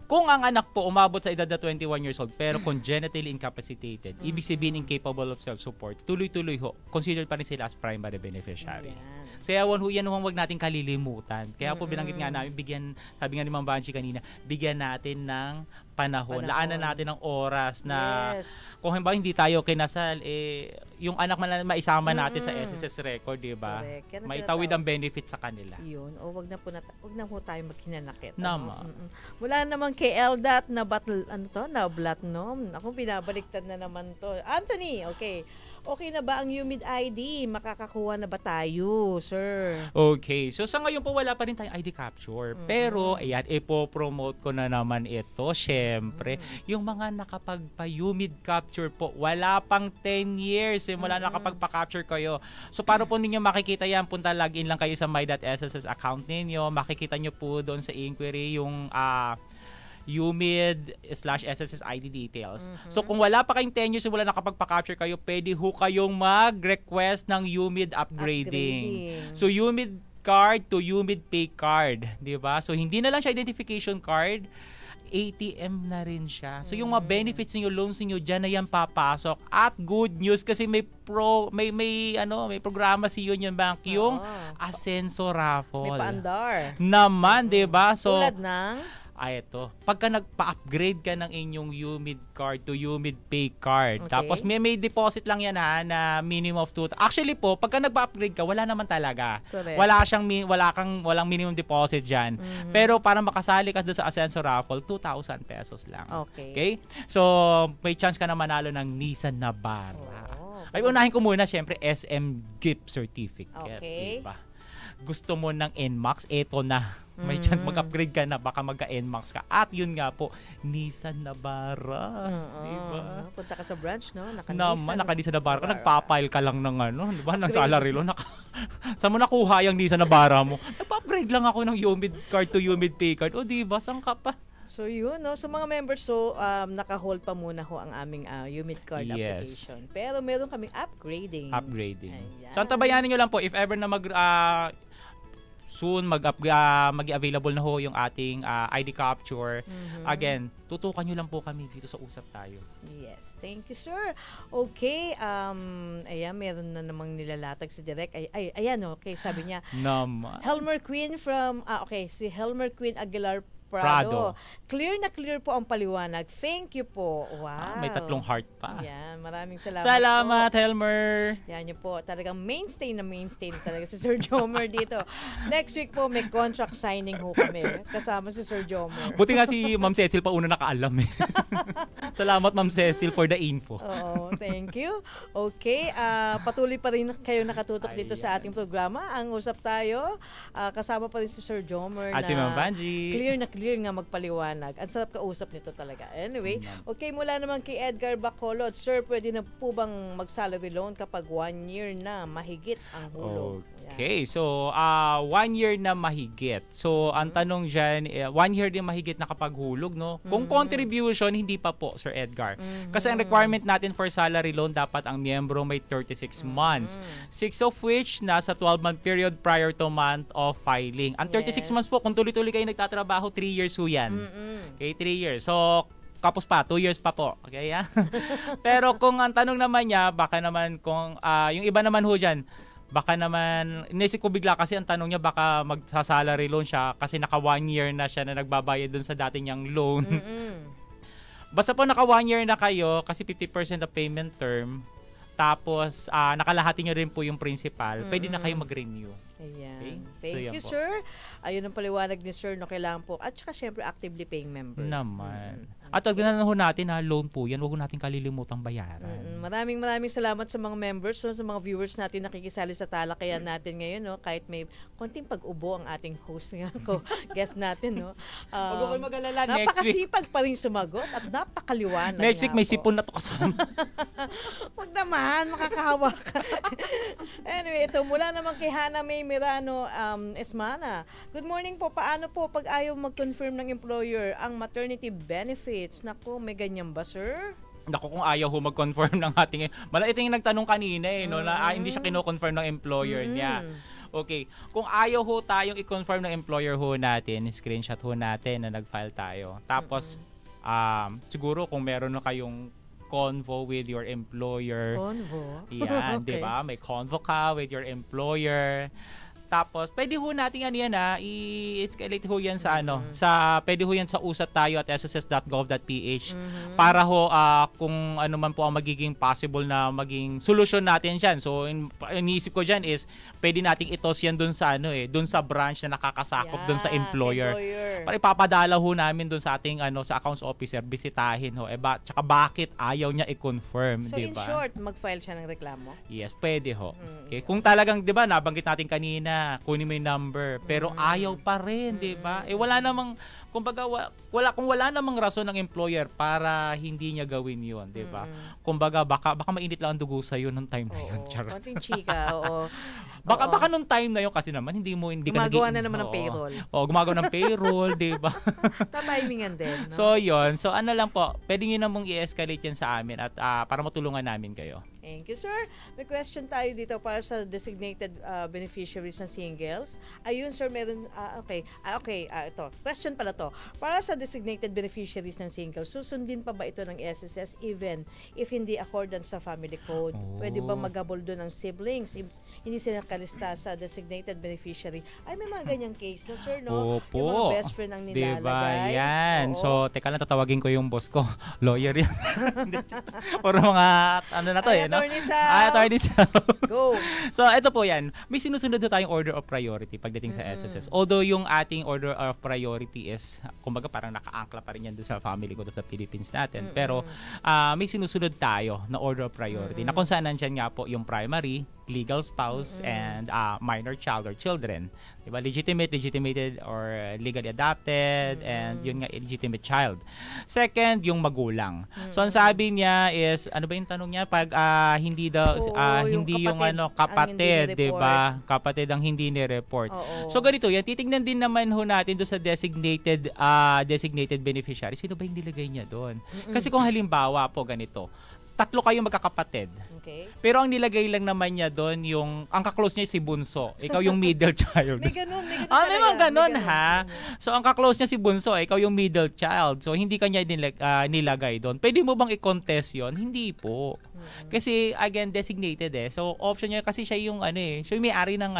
Speaker 3: Kung ang anak po umabot sa edad na 21 years old pero congenitally incapacitated, ibig sabihin incapable of self-support, tuloy-tuloy ho, considered pa rin sila as primary beneficiary. So, yan wag natin kalilimutan. Kaya po binanggit nga namin, sabi nga ni Ma'am Banshee kanina, bigyan natin ng panahon. Laanan natin ng oras na kung halimbawa hindi tayo kinasal, yung anak man maisama natin sa SSS record, di ba? Maitawid ang benefit sa kanila.
Speaker 4: Yun. O wag na po tayo maghinanakit.
Speaker 3: Naman.
Speaker 4: Wala naman kay Eldat na Blatnom. Ako binabaliktad na naman to. Anthony, okay. Okay na ba ang UMID ID? Makakakuha na ba tayo, sir?
Speaker 3: Okay. So, sa ngayon po, wala pa rin tayong ID capture. Pero, ayan, ipopromote ko na naman ito. Siyempre, yung mga nakapagpa-UMID capture po, wala pang 10 years. Mula nakapagpa-capture kayo. So, para po ninyo makikita yan, punta login lang kayo sa my.sss account ninyo. Makikita nyo po doon sa inquiry yung UMID/SSS ID details. So kung wala pa kayong 10 years simula nakapagpa-capture kayo, pwede ho kayong mag-request ng UMID upgrading. So UMID card to UMID pay card, 'di ba? So hindi na lang siya identification card, ATM na rin siya. So yung mga benefits niyo, loans niyo, diyan na yan papasok. At good news kasi may programa si Union Bank yung Ascenso Raffle.
Speaker 4: May paandar.
Speaker 3: Naman, 'di ba? So
Speaker 4: tulad ng
Speaker 3: ito. Pagka nagpa-upgrade ka ng inyong UMID card to UMID pay card, tapos may deposit lang yan na minimum of 2. Actually po, pagka nagpa-upgrade ka, wala naman talaga.
Speaker 4: Correct.
Speaker 3: Walang minimum deposit diyan. Pero para makasali ka doon sa Ascenso Raffle, 2,000 pesos lang. Okay? So, may chance ka na manalo ng Nissan Navara. Ay, unahin ko muna, syempre, SM gift certificate.
Speaker 4: Okay.
Speaker 3: Diba? Gusto mo ng NMAX, eto na. May chance mag-upgrade ka na, baka magka-NMAX ka. At yun nga po, Nissan Navara. Diba?
Speaker 4: Punta ka sa branch, no?
Speaker 3: Naka-Nissan Navara ka, nagpapile ka lang ng diba? Ng salary lo. Saan mo nakuha yung Nissan Navara mo? Nagpa-upgrade lang ako ng UMID card to UMID pay card. O diba, saan ka pa?
Speaker 4: So yun, no? So mga members, naka-hold pa muna ho ang aming UMID card application. Pero meron kaming upgrading. Ayan.
Speaker 3: So antabayanin nyo lang po, if ever na soon mag-available na ho yung ating ID capture. Again, tutukan nyo lang po kami dito sa Usap Tayo.
Speaker 4: Yes. Thank you, sir. Okay. Ayan, meron na namang nilalatag si Direk. Ayan, okay. Sabi niya. Helmer Queen from, si Helmer Queen Aguilar Prado. Clear na clear po ang paliwanag. Thank you po. Wow.
Speaker 3: May 3 heart pa.
Speaker 4: Yan. Maraming salamat
Speaker 3: Salamat,
Speaker 4: po.
Speaker 3: Helmer.
Speaker 4: Yan yun po. Talagang mainstay na talaga si Sir Jomer dito. Next week po, may contract signing ho kami. Kasama si Sir Jomer.
Speaker 3: Buti nga si Ma'am Cecil pa una nakaalam eh. Salamat, Ma'am Cecil, for the info.
Speaker 4: Oo, thank you. Okay. Patuloy pa rin kayo nakatutok dito sa ating programa. Ang Usap Tayo. Kasama pa rin si Sir Jomer.
Speaker 3: At si Ma'am Banji.
Speaker 4: Clear nga magpaliwanag. Ang sarap kausap nito talaga. Anyway, okay, mula naman kay Edgar Bacolod. Sir, pwede na po bang mag-salary loan kapag 1 year na mahigit ang hulog?
Speaker 3: Okay, so 1 year na mahigit. So ang tanong dyan, 1 year din mahigit na kapag hulog, no? Kung contribution, hindi pa po, Sir Edgar. Kasi ang requirement natin for salary loan, dapat ang miyembro may 36 months. 6 of which nasa 12-month period prior to month of filing. Ang 36 months po, kung tuloy-tuloy kayo nagtatrabaho, 3 years ho yan. Okay, 3 years. So, Kapos pa, 2 years pa po. Okay, Pero kung ang tanong naman niya, baka naman kung, yung iba naman ho dyan, baka naman, inisip ko bigla kasi ang tanong niya, baka magsa-salary loan siya kasi naka 1 year na siya na nagbabayad dun sa dating niyang loan. Basta po naka 1 year na kayo, kasi 50% of payment term, tapos nakalahati nyo rin po yung principal, pwede na kayo mag-renew.
Speaker 4: Ayan.
Speaker 3: Okay?
Speaker 4: Thank you, sir. Ayun ang paliwanag ni sir, no, kailangan po. At saka, syempre, actively paying member.
Speaker 3: Naman. At wag na ho natin na loan po yan, wag natin kalilimutang bayaran.
Speaker 4: Maraming salamat sa mga members, no, sa mga viewers natin nakikisali sa talakayan natin ngayon, no, kahit may konting pag-ubo ang ating host nga ko, guest natin, no.
Speaker 3: Wag ko mag-alala,
Speaker 4: napakasipag pa rin sumagot at napakaliwanag.
Speaker 3: Next week may sipon na to kasama.
Speaker 4: Wag naman, makakahawa ka. Anyway, ito mula naman kay Hana May Mirano Esmana. Good morning po. Paano po pag ayaw mag-confirm ng employer ang maternity benefits? Naku, may ganyan ba, sir?
Speaker 3: Naku, kung ayaw ho mag-confirm ng ating... Ito yung nagtanong kanina no, na hindi siya kino-confirm ng employer niya. Okay. Kung ayaw ho tayong i-confirm ng employer ho natin, screenshot ho natin na nag-file tayo. Tapos, siguro kung meron na kayong convo with your employer.
Speaker 4: Convo?
Speaker 3: Yan,
Speaker 4: Okay.
Speaker 3: 'di ba? May convo ka with your employer. Tapos, pwede ho natin i-escalate ho yan sa pwede ho yan sa usat tayo at sss.gov.ph para ho kung ano man po ang magiging possible na maging solusyon natin diyan. So, iniisip ko diyan is pwede nating itos yan dun sa dun sa branch na nakakasakop dun sa employer. Para ipapadala ho namin dun sa ating sa accounts officer, bisitahin ho. Tsaka bakit ayaw niya i-confirm,
Speaker 4: So,
Speaker 3: 'di ba?
Speaker 4: in short, mag-file siya ng reklamo?
Speaker 3: Yes, pwede ho. Okay, kung talagang 'di ba, nabanggit natin kanina, kunin mo yung number, pero ayaw pa rin, 'di ba? Wala namang kumbaga kung wala namang rason ng employer para hindi niya gawin 'yon, 'di ba? Kumbaga baka mainit lang ang dugo sa iyo nung time na 'yon.
Speaker 4: Konting chika, oo.
Speaker 3: Baka nung time na 'yon kasi naman hindi ka
Speaker 4: gumagawa na naman ng payroll.
Speaker 3: Gumagawa ng payroll, 'di ba?
Speaker 4: Tamimingan din, no?
Speaker 3: So 'yon. So ano lang po, pwede niyo namang i-escalate yan sa amin at para matulungan namin kayo.
Speaker 4: Thank you, sir. May question tayo dito para sa designated beneficiaries ng singles. Ayun, sir, meron, ito. Question pala to. Para sa designated beneficiaries ng singles, susundin pa ba ito ng SSS even if hindi accordance sa family code? Pwede ba maghabol doon ng siblings if hindi sila nakalista sa designated beneficiary? Ay, may mga ganyang case na, sir, no?
Speaker 3: Opo.
Speaker 4: Yung mga best friend ang nilalagay.
Speaker 3: Diba? Yan.
Speaker 4: Oo.
Speaker 3: So, teka lang, tatawagin ko yung boss ko. Lawyer yan. Puro mga, na to no?
Speaker 4: Attorney Sal.
Speaker 3: Attorney Sal.
Speaker 4: Go.
Speaker 3: So, ito po yan. May sinusunod na tayong order of priority pagdating sa SSS. Although yung ating order of priority is, kumbaga parang naka-angkla pa rin yan doon sa Family Code of the Philippines natin. Pero, may sinusunod tayo na order of priority na kung saan nandyan nga po yung primary, legal spouse, and minor child or children. Diba? Legitimated or legally adopted, and yun nga, illegitimate child. Second, yung magulang. So, ang sabi niya is, ano ba yung tanong niya? Pag hindi daw, hindi yung kapatid, diba? Kapatid ang hindi ni-report. So, ganito yan. Titignan din naman ho natin doon sa designated beneficiary. Sino ba yung nilagay niya doon? Kasi kung halimbawa po ganito, 3 kayong magkakapatid.
Speaker 4: Okay.
Speaker 3: Pero ang nilagay lang naman niya doon, ang kaklose niya si Bunso. Ikaw yung middle child.
Speaker 4: May ganun
Speaker 3: may mga ganun, ha? So, ang kaklose niya si Bunso, ikaw yung middle child. So, hindi kanya nilagay doon. Pwede mo bang i-contest yon? Hindi po. Kasi, again, designated So, option niya kasi siya yung siya yung may-ari ng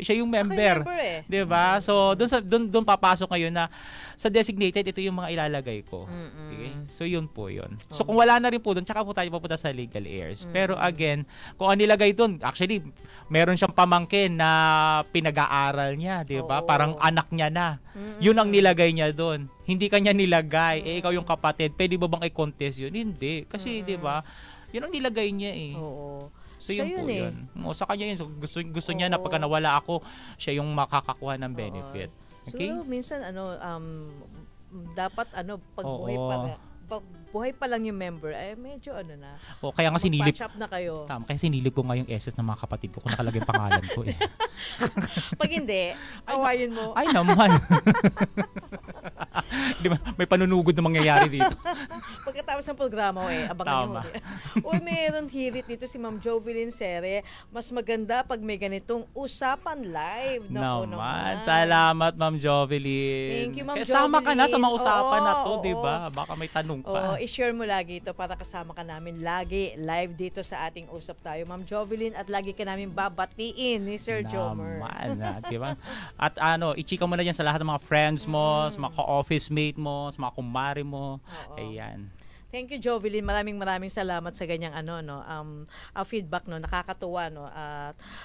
Speaker 3: siya yung member. Diba? So, doon papasok ngayon na sa designated, ito yung mga ilalagay ko. Okay? So, yun po yun. So, kung wala na rin po doon, tsaka po tayo papunta sa legal heirs. Pero again, kung ang nilagay doon, actually, meron siyang pamangkin na pinag-aaral niya, di ba? Parang anak niya na. Yun ang nilagay niya doon. Hindi kanya nilagay. Ikaw yung kapatid. Pwede ba bang i-contest yun? Hindi. Kasi, di ba, yun ang nilagay niya
Speaker 4: Oo.
Speaker 3: So, yun po yun. Sa kanya yun. So, gusto niya na pagka nawala ako, siya yung makakakuha ng benefit. Okay?
Speaker 4: So, minsan, dapat, buhay pa lang yung member, medyo na.
Speaker 3: Kaya nga sinilip.
Speaker 4: Patch up na kayo.
Speaker 3: Tama, kaya sinilip ko nga yung SS ng mga kapatid ko kung nakalagay yung pangalan ko
Speaker 4: Pag hindi, awayin mo.
Speaker 3: Ay naman. Di ba, may panunugod na mangyayari dito.
Speaker 4: pagkatapos ng programa abangan nyo. Uy, meron hirit dito si Ma'am Jovelyn Sere. Mas maganda pag may ganitong usapan live.
Speaker 3: Naman. Salamat, Ma'am Jovelyn.
Speaker 4: Thank you, Ma'am
Speaker 3: Kasama ka na sa mga usapan na to,
Speaker 4: Oo.
Speaker 3: di ba? Baka may tanong pa.
Speaker 4: I-share mo lagi ito para kasama ka namin lagi live dito sa ating Usap Tayo, Ma'am Jovelyn, at lagi ka namin babatiin ni Sir Jomer.
Speaker 3: Naman, di ba? At i-chika mo na dyan sa lahat ng mga friends mo, sa mga ka-office mate mo, sa mga kumare mo.
Speaker 4: Oo.
Speaker 3: Ayan.
Speaker 4: Thank you, Jovelyn. Maraming salamat sa ganyang feedback, nakakatuwa,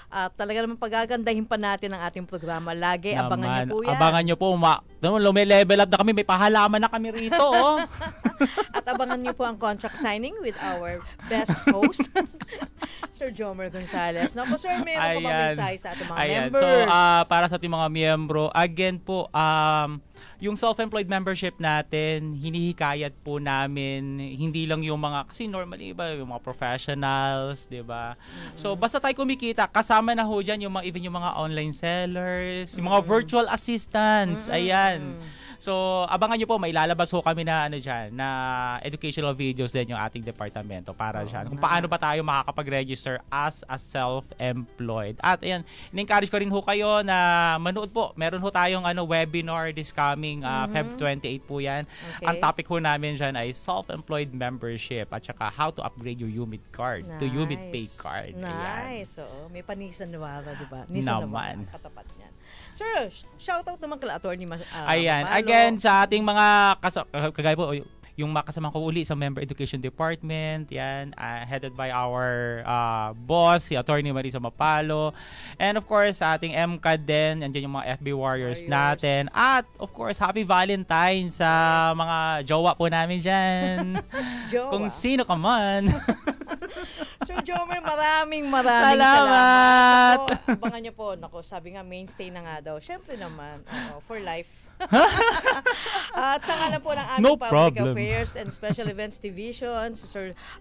Speaker 4: at talaga naman pagagandahin pa natin ang ating programa. Lagi abangan niyo po yan.
Speaker 3: Abangan niyo po. Level up na kami, may pahalaman na kami rito, oh.
Speaker 4: At abangan niyo po ang contract signing with our best host, Sir Jomer Gonzales. Naku, sir, meron po ba mensahe sa ating mga members?
Speaker 3: So, para sa ating mga miyembro, again po, yung self-employed membership natin, hinihikayat po namin, hindi lang yung mga, kasi normally iba, yung mga professionals, di ba? So, basta tayo kumikita, kasama na ho dyan even yung mga online sellers, yung mga virtual assistants, ayan. So, abangan nyo po, may lalabas ho kami na na educational videos din yung ating departamento para dyan. Kung paano pa tayo makakapag-register as a self-employed. At ayan, in-encourage ko rin ho kayo na manood po. Meron ho tayong webinar this coming Feb 28 po yan.
Speaker 4: Okay.
Speaker 3: Ang topic ho namin dyan ay self-employed membership at saka how to upgrade your UMID card to UMID Pay card.
Speaker 4: Nice. So, may panisan nawara, di ba?
Speaker 3: Naman.
Speaker 4: Katapat niyan. Sir, shoutout naman kala Attorney
Speaker 3: ayan,
Speaker 4: Mapalo.
Speaker 3: again sa ating mga kagaya po yung makasama ko uli sa Member Education Department, yan, headed by our boss, si Attorney Marisa Mapalo. And of course, sa ating MCAD din, andyan yung mga FB Warriors natin. At of course, Happy Valentine's sa mga jowa po namin dyan. Kung sino ka man.
Speaker 4: Sir Jomer, maraming salamat. Ako, abangan niyo po. Sabi nga, mainstay na nga daw. Siyempre naman, for life. At sa ngalan po ng aming Public Affairs and Special Events Division,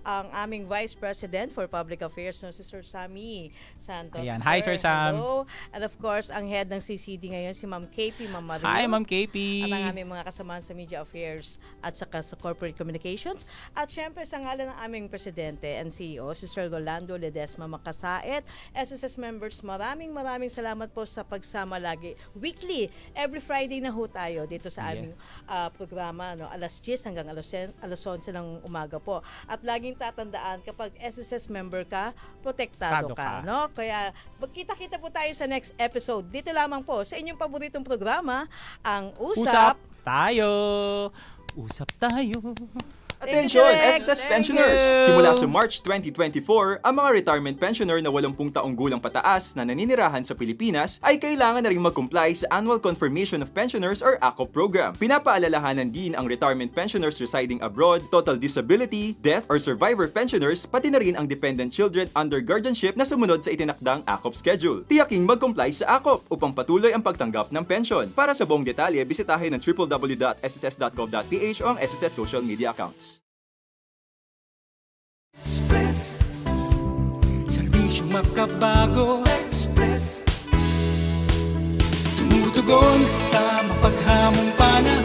Speaker 4: ang aming Vice President for Public Affairs, si Sir Sammy Santos.
Speaker 3: Ayan. Hi, Sir Sam.
Speaker 4: Hello. And of course, ang head ng CCD ngayon, si Ma'am KP, Ma'am Mario.
Speaker 3: Hi, Ma'am KP.
Speaker 4: At ang aming mga kasamahan sa Media Affairs at saka sa Corporate Communications. At syempre, sa ngalan ng aming Presidente and CEO, si Sir Rolando Ledesma Makasaet. SSS members, maraming salamat po sa pagsama lagi. Weekly, every Friday na ho tayo dito sa aming programa, alas 10 hanggang alas 11 ng umaga po. At laging tatandaan, kapag SSS member ka, protektado ka. No? Kaya magkita-kita po tayo sa next episode. Dito lamang po sa inyong paboritong programa, ang Usap
Speaker 3: Tayo! Usap Tayo!
Speaker 5: Attention, SSS pensioners! Simula sa March 2024, ang mga retirement pensioner na 80 taong gulang pataas na naninirahan sa Pilipinas ay kailangan na ring mag-comply sa Annual Confirmation of Pensioners or ACOP program. Pinapaalalahanan din ang retirement pensioners residing abroad, total disability, death or survivor pensioners, pati na rin ang dependent children under guardianship na sumunod sa itinakdang ACOP schedule. Tiyaking mag-comply sa ACOP upang patuloy ang pagtanggap ng pension. Para sa buong detalye, bisitahin ang www.sss.gov.ph o ang SSS social media accounts.
Speaker 1: Express, serbisyong makabago. Express, tumutugon sa mapaghamong panahon.